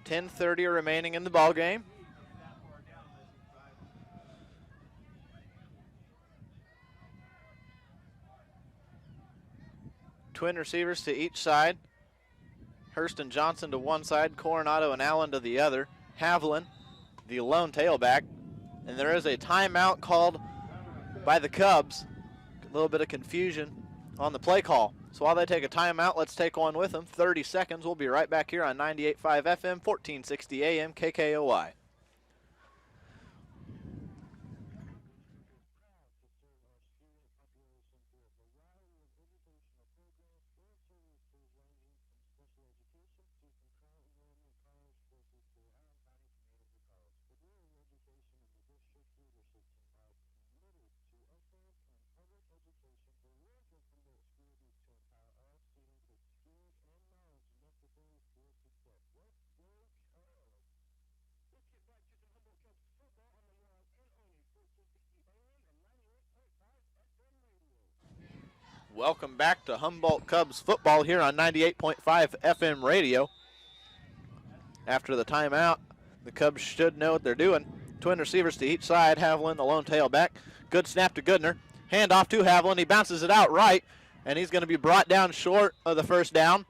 10:30 remaining in the ball game. Twin receivers to each side. Hurst and Johnson to one side, Coronado and Allen to the other. Havlin, the lone tailback. And there is a timeout called by the Cubs. A little bit of confusion on the play call. So while they take a timeout, let's take one with them. 30 seconds. We'll be right back here on 98.5 FM, 1460 AM, KKOY. Welcome back to Humboldt Cubs football here on 98.5 FM radio. After the timeout, the Cubs should know what they're doing. Twin receivers to each side. Havlin, the lone tailback. Good snap to Goodner. Hand off to Havlin. He bounces it out right, and he's going to be brought down short of the 1st down.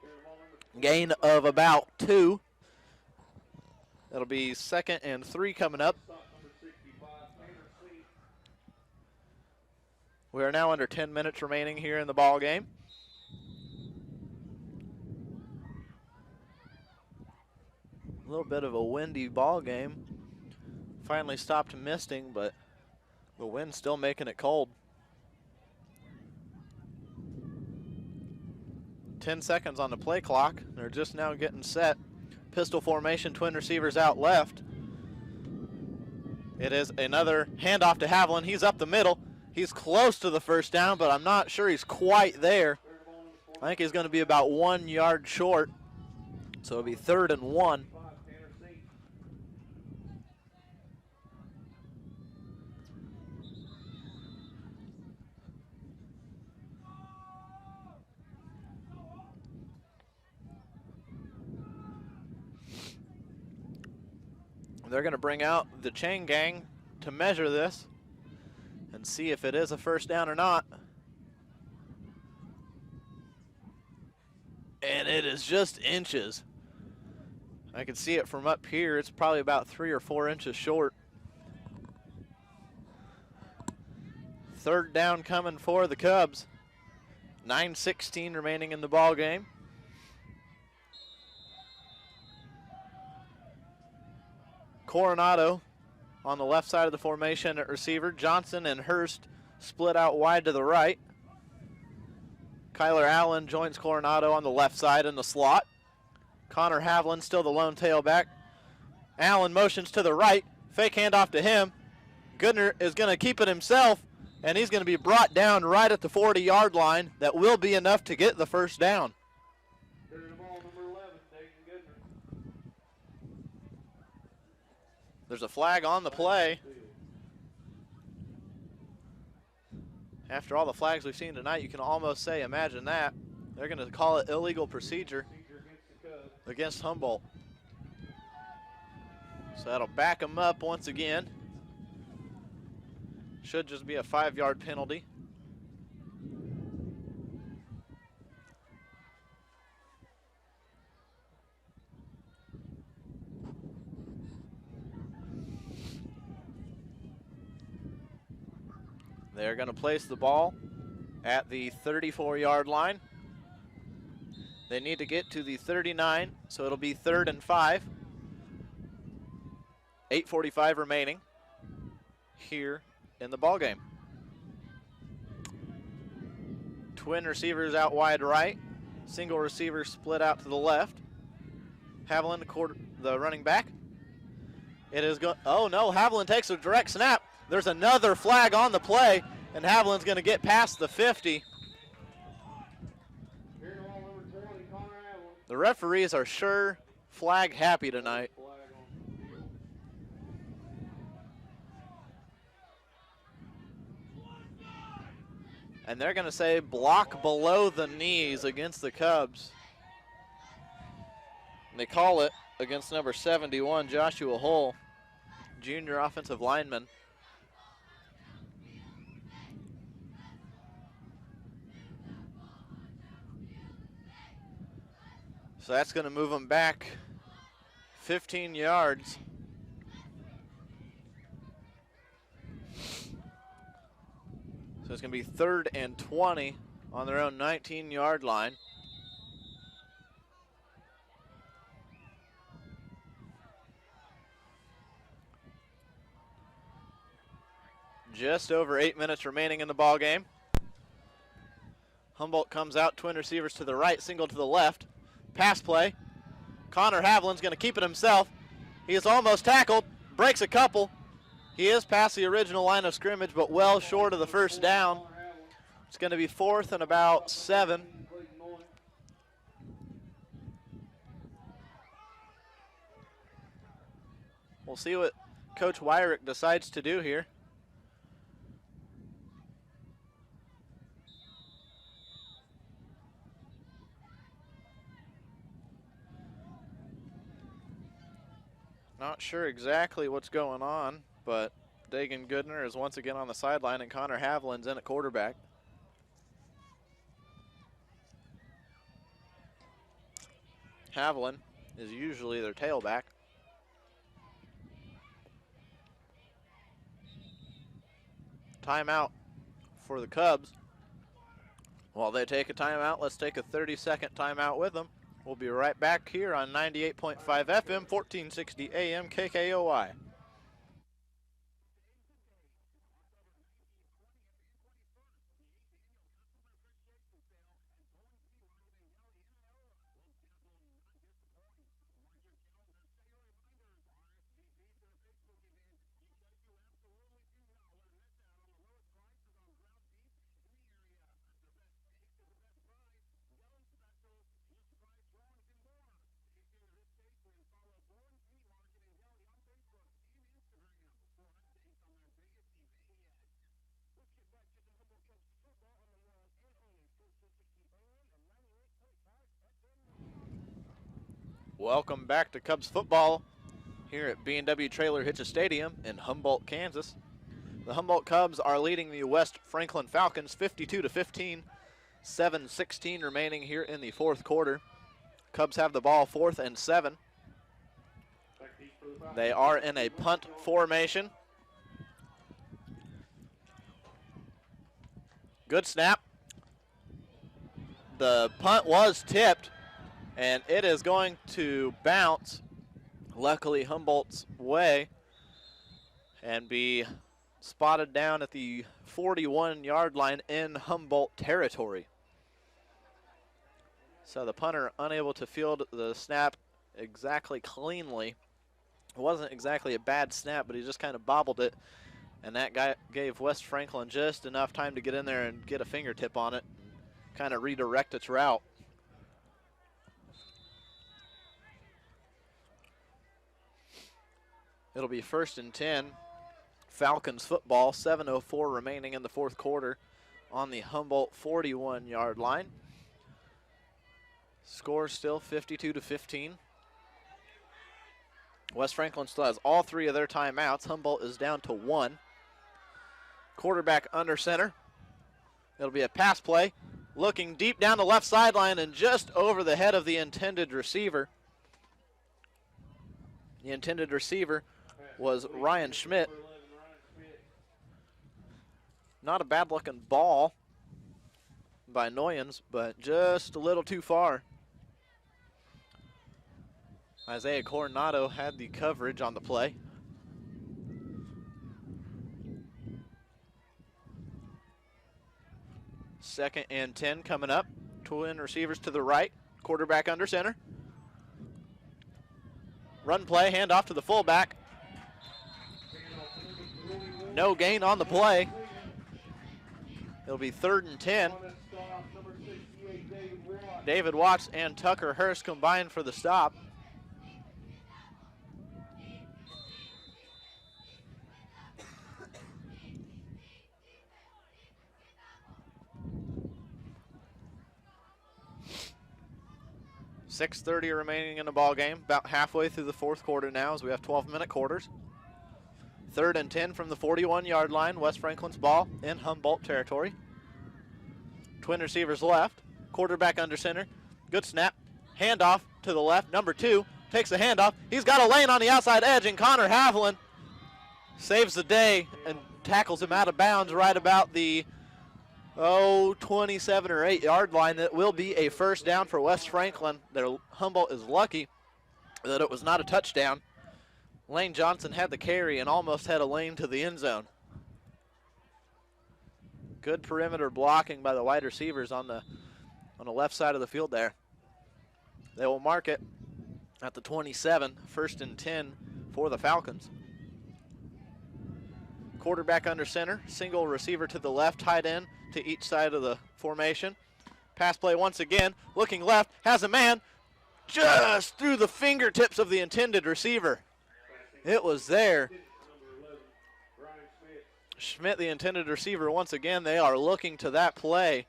Gain of about 2. That'll be 2nd and 3 coming up. We are now under 10 minutes remaining here in the ball game. A little bit of a windy ball game. Finally stopped misting, but the wind's still making it cold. 10 seconds on the play clock. They're just now getting set. Pistol formation, twin receivers out left. It is another handoff to Havlin. He's up the middle. He's close to the 1st down, but I'm not sure he's quite there. I think he's going to be about 1 yard short. So it'll be 3rd and 1. They're going to bring out the chain gang to measure this and see if it is a first down or not. And it is just inches. I can see it from up here. It's probably about 3 or 4 inches short. Third down coming for the Cubs. 9:16 remaining in the ball game. Coronado on the left side of the formation at receiver. Johnson and Hurst split out wide to the right. Kyler Allen joins Coronado on the left side in the slot. Connor Havlin still the lone tailback. Allen motions to the right. Fake handoff to him. Goodner is going to keep it himself, and he's going to be brought down right at the 40-yard line. That will be enough to get the first down. There's the ball, number 11, Dagan Goodner. There's a flag on the play. After all the flags we've seen tonight, you can almost say, imagine that. They're going to call it illegal procedure against Humboldt. So that'll back them up once again. Should just be a 5-yard penalty. They're going to place the ball at the 34-yard line. They need to get to the 39, so it'll be 3rd and 5. 8:45 remaining here in the ball game. Twin receivers out wide right. Single receiver split out to the left. Haviland, the running back. It is going. Oh no! Haviland takes a direct snap. There's another flag on the play, and Haviland's going to get past the 50. The referees are sure flag happy tonight. And they're going to say block below the knees against the Cubs. And they call it against number 71, Joshua Hull, junior offensive lineman. So that's going to move them back 15 yards. So it's going to be 3rd and 20 on their own 19-yard line. Just over 8 minutes remaining in the ball game. Humboldt comes out, twin receivers to the right, single to the left. Pass play. Connor Haviland's going to keep it himself. He is almost tackled, breaks a couple. He is past the original line of scrimmage, but well short of the first down. It's going to be 4th and about 7. We'll see what Coach Wyrick decides to do here. Not sure exactly what's going on, but Dagan Goodner is once again on the sideline, and Connor Haviland's in at quarterback. Haviland is usually their tailback. Timeout for the Cubs. While they take a timeout, let's take a 30-second timeout with them. We'll be right back here on 98.5 FM, 1460 AM, KKOI. Welcome back to Cubs football here at B&W Trailer Hitches Stadium in Humboldt, Kansas. The Humboldt Cubs are leading the West Franklin Falcons 52-15, 7:16 remaining here in the fourth quarter. Cubs have the ball 4th and 7. They are in a punt formation. Good snap. The punt was tipped, and it is going to bounce, luckily Humboldt's way, and be spotted down at the 41-yard line in Humboldt territory. So the punter unable to field the snap exactly cleanly. It wasn't exactly a bad snap, but he just kind of bobbled it, and that guy gave West Franklin just enough time to get in there and get a fingertip on it, kind of redirect its route. It'll be 1st and 10. Falcons football, 7:04 remaining in the fourth quarter on the Humboldt 41-yard line. Score still 52-15. West Franklin still has all 3 of their timeouts. Humboldt is down to 1. Quarterback under center. It'll be a pass play. Looking deep down the left sideline and just over the head of the intended receiver. The intended receiver was Ryan Schmidt. Not a bad looking ball by Noyens, but just a little too far. Isaiah Coronado had the coverage on the play. Second and 10 coming up. Twin receivers to the right. Quarterback under center. Run play, hand off to the fullback. No gain on the play. It'll be 3rd and 10. David Watts and Tucker Hurst combined for the stop. .6:30 remaining in the ball game. About halfway through the fourth quarter now as we have 12-minute quarters. 3rd and 10 from the 41-yard line. West Franklin's ball in Humboldt territory. Twin receivers left. Quarterback under center. Good snap. Handoff to the left. Number 2 takes the handoff. He's got a lane on the outside edge, and Connor Haviland saves the day and tackles him out of bounds right about the 27 or 8-yard line. That will be a first down for West Franklin. Humboldt is lucky that it was not a touchdown. Lane Johnson had the carry and almost had a lane to the end zone. Good perimeter blocking by the wide receivers on the left side of the field there. They will mark it at the 27, 1st and 10 for the Falcons. Quarterback under center, single receiver to the left, tight end to each side of the formation. Pass play once again, looking left, has a man just through the fingertips of the intended receiver. It was there. Schmidt, the intended receiver, once again, they are looking to that play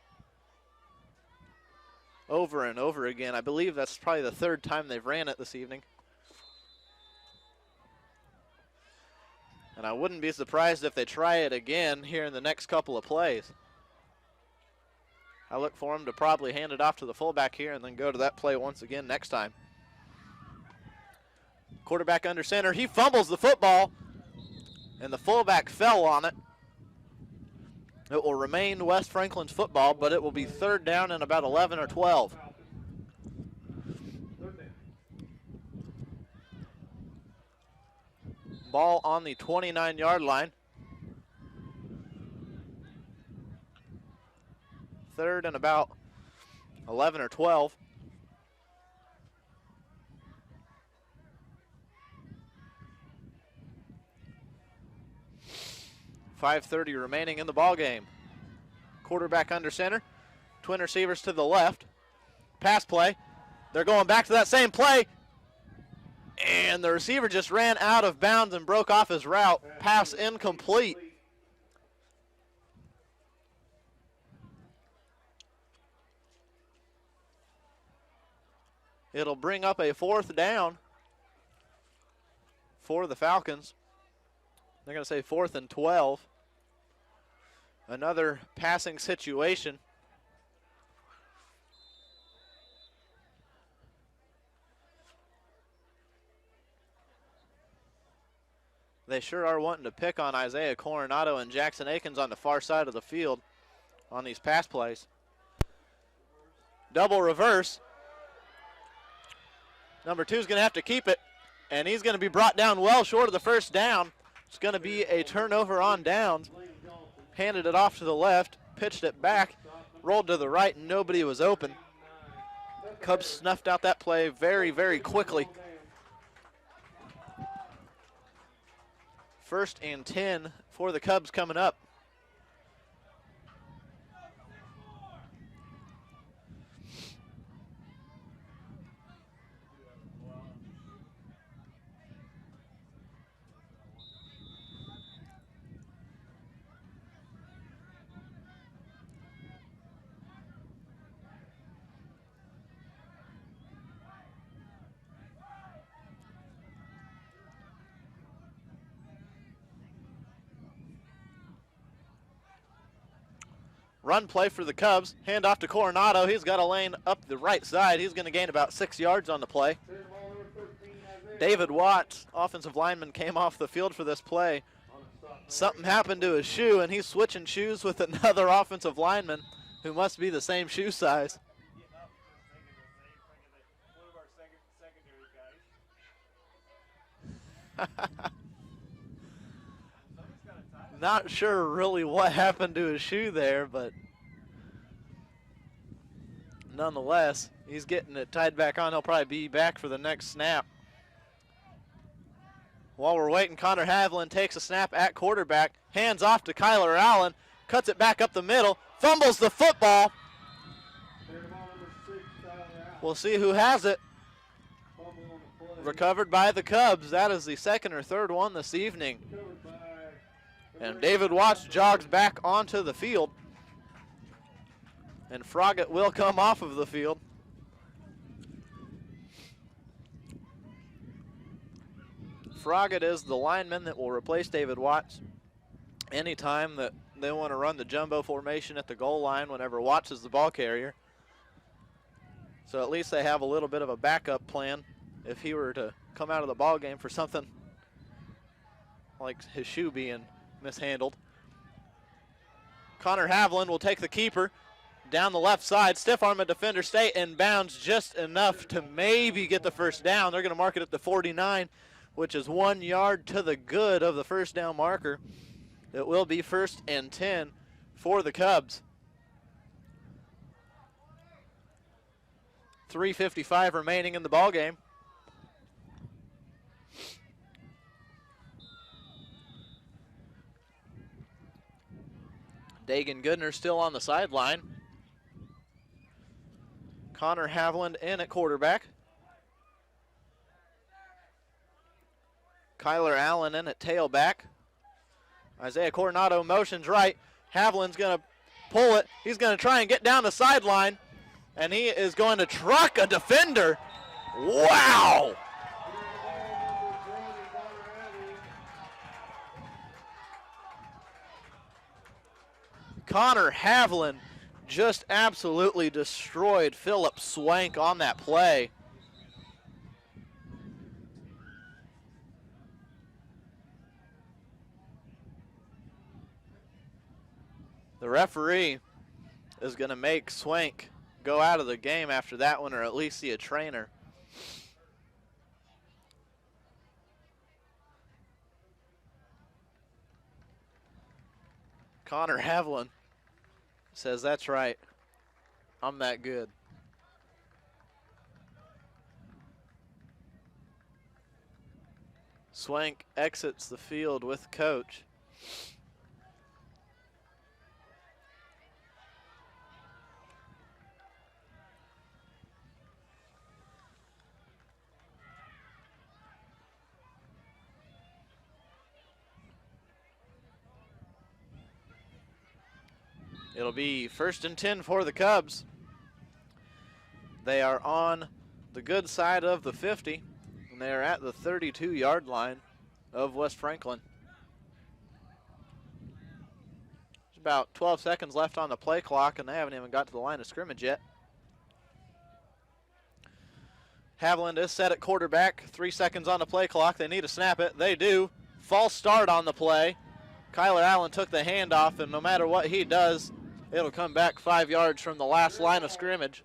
over and over again. I believe that's probably the 3rd time they've ran it this evening. And I wouldn't be surprised if they try it again here in the next couple of plays. I look for them to probably hand it off to the fullback here and then go to that play once again next time. Quarterback under center, he fumbles the football, and the fullback fell on it. It will remain West Franklin's football, but it will be 3rd down and about 11 or 12. Ball on the 29-yard line. 3rd and about 11 or 12. .5:30 remaining in the ball game. Quarterback under center. Twin receivers to the left. Pass play. They're going back to that same play. And the receiver just ran out of bounds and broke off his route. Pass incomplete. It'll bring up a 4th down for the Falcons. They're going to say 4th and 12. Another passing situation. They sure are wanting to pick on Isaiah Coronado and Jackson Akins on the far side of the field on these pass plays. Double reverse. Number 2 is going to have to keep it, and he's going to be brought down well short of the first down. It's going to be a turnover on downs. Handed it off to the left, pitched it back, rolled to the right, and nobody was open. Cubs snuffed out that play very, very quickly. 1st and 10 for the Cubs coming up. Run play for the Cubs. Hand off to Coronado. He's got a lane up the right side. He's going to gain about 6 yards on the play. David Watts, offensive lineman, came off the field for this play. Something happened to his shoe, and he's switching shoes with another offensive lineman who must be the same shoe size. Not sure really what happened to his shoe there, but nonetheless, he's getting it tied back on. He'll probably be back for the next snap. While we're waiting, Connor Haviland takes a snap at quarterback, hands off to Kyler Allen, cuts it back up the middle, fumbles the football. We'll see who has it. Recovered by the Cubs. That is the 2nd or 3rd one this evening. And David Watts jogs back onto the field. And Froggatt will come off of the field. Froggatt is the lineman that will replace David Watts. Anytime that they want to run the jumbo formation at the goal line whenever Watts is the ball carrier. So at least they have a little bit of a backup plan if he were to come out of the ball game for something like his shoe being mishandled. Connor Haviland will take the keeper down the left side. Stiff arm a defender, stay in bounds just enough to maybe get the first down. They're going to mark it at the 49, which is 1 yard to the good of the first down marker. It will be 1st and 10 for the Cubs. 3:55 remaining in the ball game. Dagan Goodner still on the sideline. Connor Haviland in at quarterback. Kyler Allen in at tailback. Isaiah Coronado motions right. Haviland's going to pull it. He's going to try and get down the sideline, and he is going to truck a defender. Wow! Connor Haviland just absolutely destroyed Phillip Swank on that play. The referee is going to make Swank go out of the game after that one, or at least see a trainer. Connor Haviland says, "That's right, I'm that good." Swank exits the field with coach. It'll be 1st and 10 for the Cubs. They are on the good side of the 50, and they are at the 32-yard line. of West Franklin. There's about 12 seconds left on the play clock, and they haven't even got to the line of scrimmage yet. Haviland is set at quarterback. 3 seconds on the play clock. They need to snap it. They do. False start on the play. Kyler Allen took the handoff, and no matter what he does, it'll come back 5 yards from the last line of scrimmage.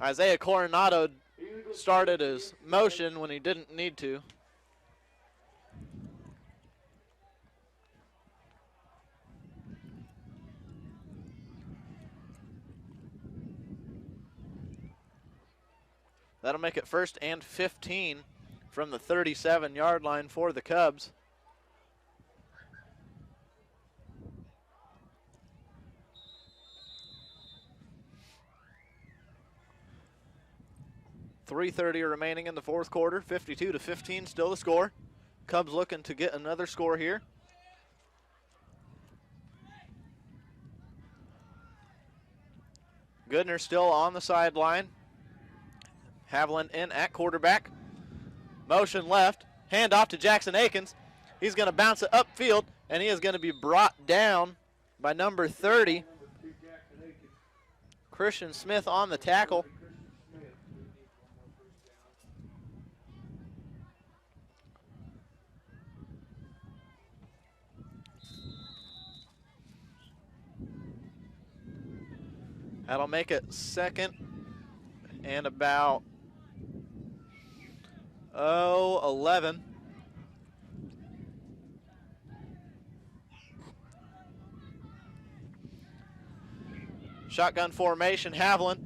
Isaiah Coronado started his motion when he didn't need to. That'll make it 1st and 15 from the 37-yard line for the Cubs. .330 remaining in the fourth quarter. 52-15 still the score. Cubs looking to get another score here. Goodner still on the sideline. Haviland in at quarterback. Motion left. Hand off to Jackson Akins. He's going to bounce it upfield, and he is going to be brought down by number 30. Christian Smith on the tackle. That'll make it 2nd and about 11. Shotgun formation. Haviland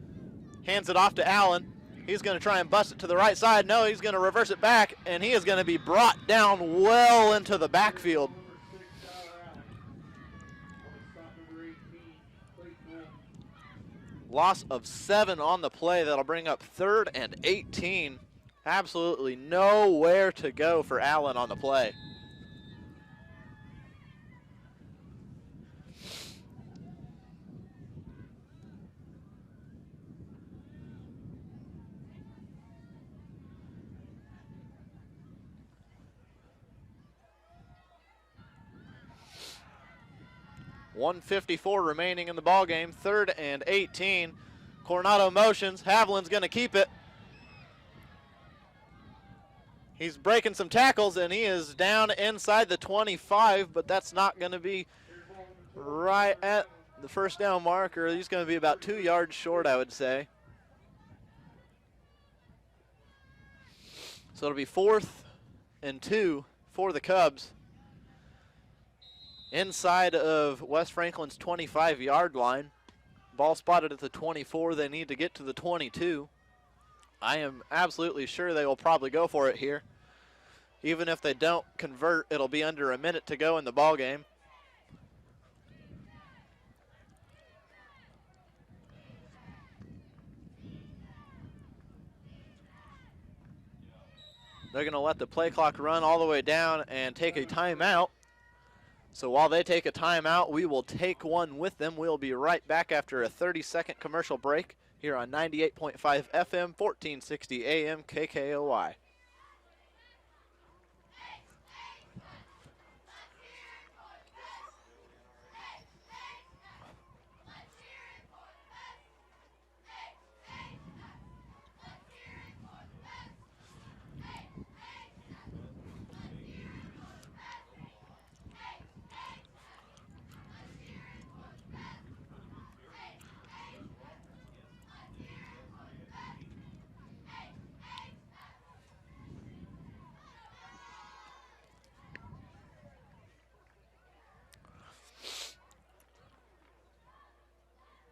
hands it off to Allen. He's going to try and bust it to the right side. No, he's going to reverse it back, and he is going to be brought down well into the backfield. Loss of 7 on the play. That'll bring up 3rd and 18. Absolutely nowhere to go for Allen on the play. .154 remaining in the ball game. 3rd and 18. Coronado motions. Haviland's going to keep it. He's breaking some tackles, and he is down inside the 25, but that's not going to be right at the first down marker. He's going to be about 2 yards short, I would say. So it'll be 4th and 2 for the Cubs. Inside of West Franklin's 25-yard line. Ball spotted at the 24. They need to get to the 22. I am absolutely sure they will probably go for it here. Even if they don't convert, it'll be under a minute to go in the ball game. They're going to let the play clock run all the way down and take a timeout. So while they take a timeout, we will take one with them. We'll be right back after a 30-second commercial break here on 98.5 FM, 1460 AM, KKOI.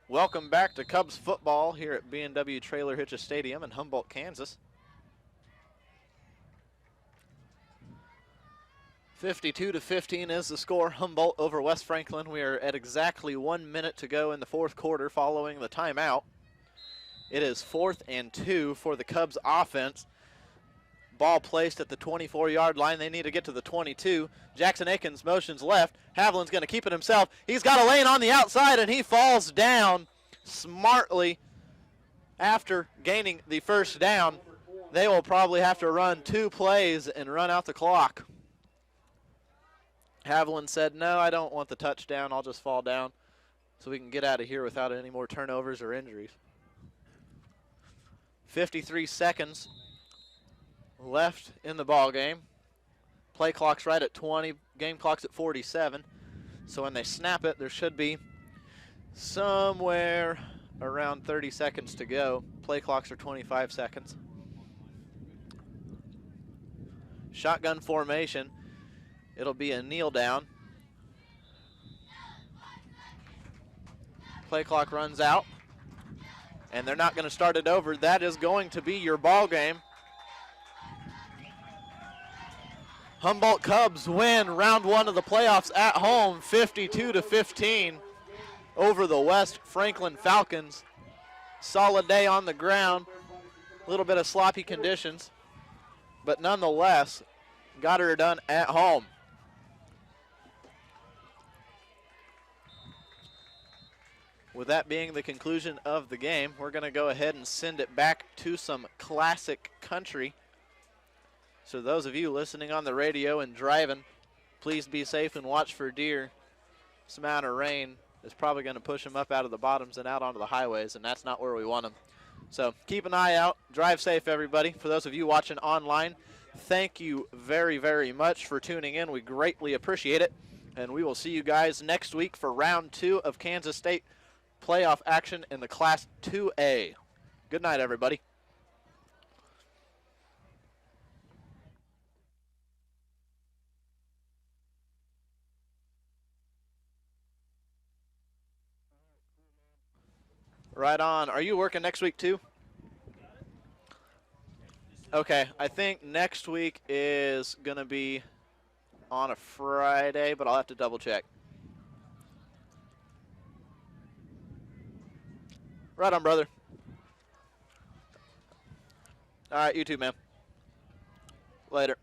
Welcome back to Cubs football here at B&W Trailer Hitches Stadium in Humboldt, Kansas. 52-15 is the score. Humboldt over West Franklin. We are at exactly 1 minute to go in the fourth quarter following the timeout. It is 4th and 2 for the Cubs offense. Ball placed at the 24-yard line. They need to get to the 22. Jackson Akins motions left. Haviland's going to keep it himself. He's got a lane on the outside, and he falls down smartly after gaining the first down. They will probably have to run 2 plays and run out the clock. Haviland said, no, I don't want the touchdown. I'll just fall down so we can get out of here without any more turnovers or injuries. 53 seconds left in the ball game. Play clock's right at 20. Game clock's at 47. So when they snap it, there should be somewhere around 30 seconds to go. Play clocks are 25 seconds. Shotgun formation. It'll be a kneel down. Play clock runs out. And they're not going to start it over. That is going to be your ball game. Humboldt Cubs win round 1 of the playoffs at home, 52-15 over the West Franklin Falcons. Solid day on the ground, a little bit of sloppy conditions, but nonetheless, got her done at home. With that being the conclusion of the game, we're going to go ahead and send it back to some classic country. So those of you listening on the radio and driving, please be safe and watch for deer. This amount of rain is probably going to push them up out of the bottoms and out onto the highways, and that's not where we want them. So keep an eye out. Drive safe, everybody. For those of you watching online, thank you very, very much for tuning in. We greatly appreciate it. And we will see you guys next week for round 2 of Kansas State playoff action in the Class 2A. Good night, everybody. Right on. Are you working next week too? Okay, I think next week is going to be on a Friday, but I'll have to double check. Right on, brother. All right, you too, man. Later.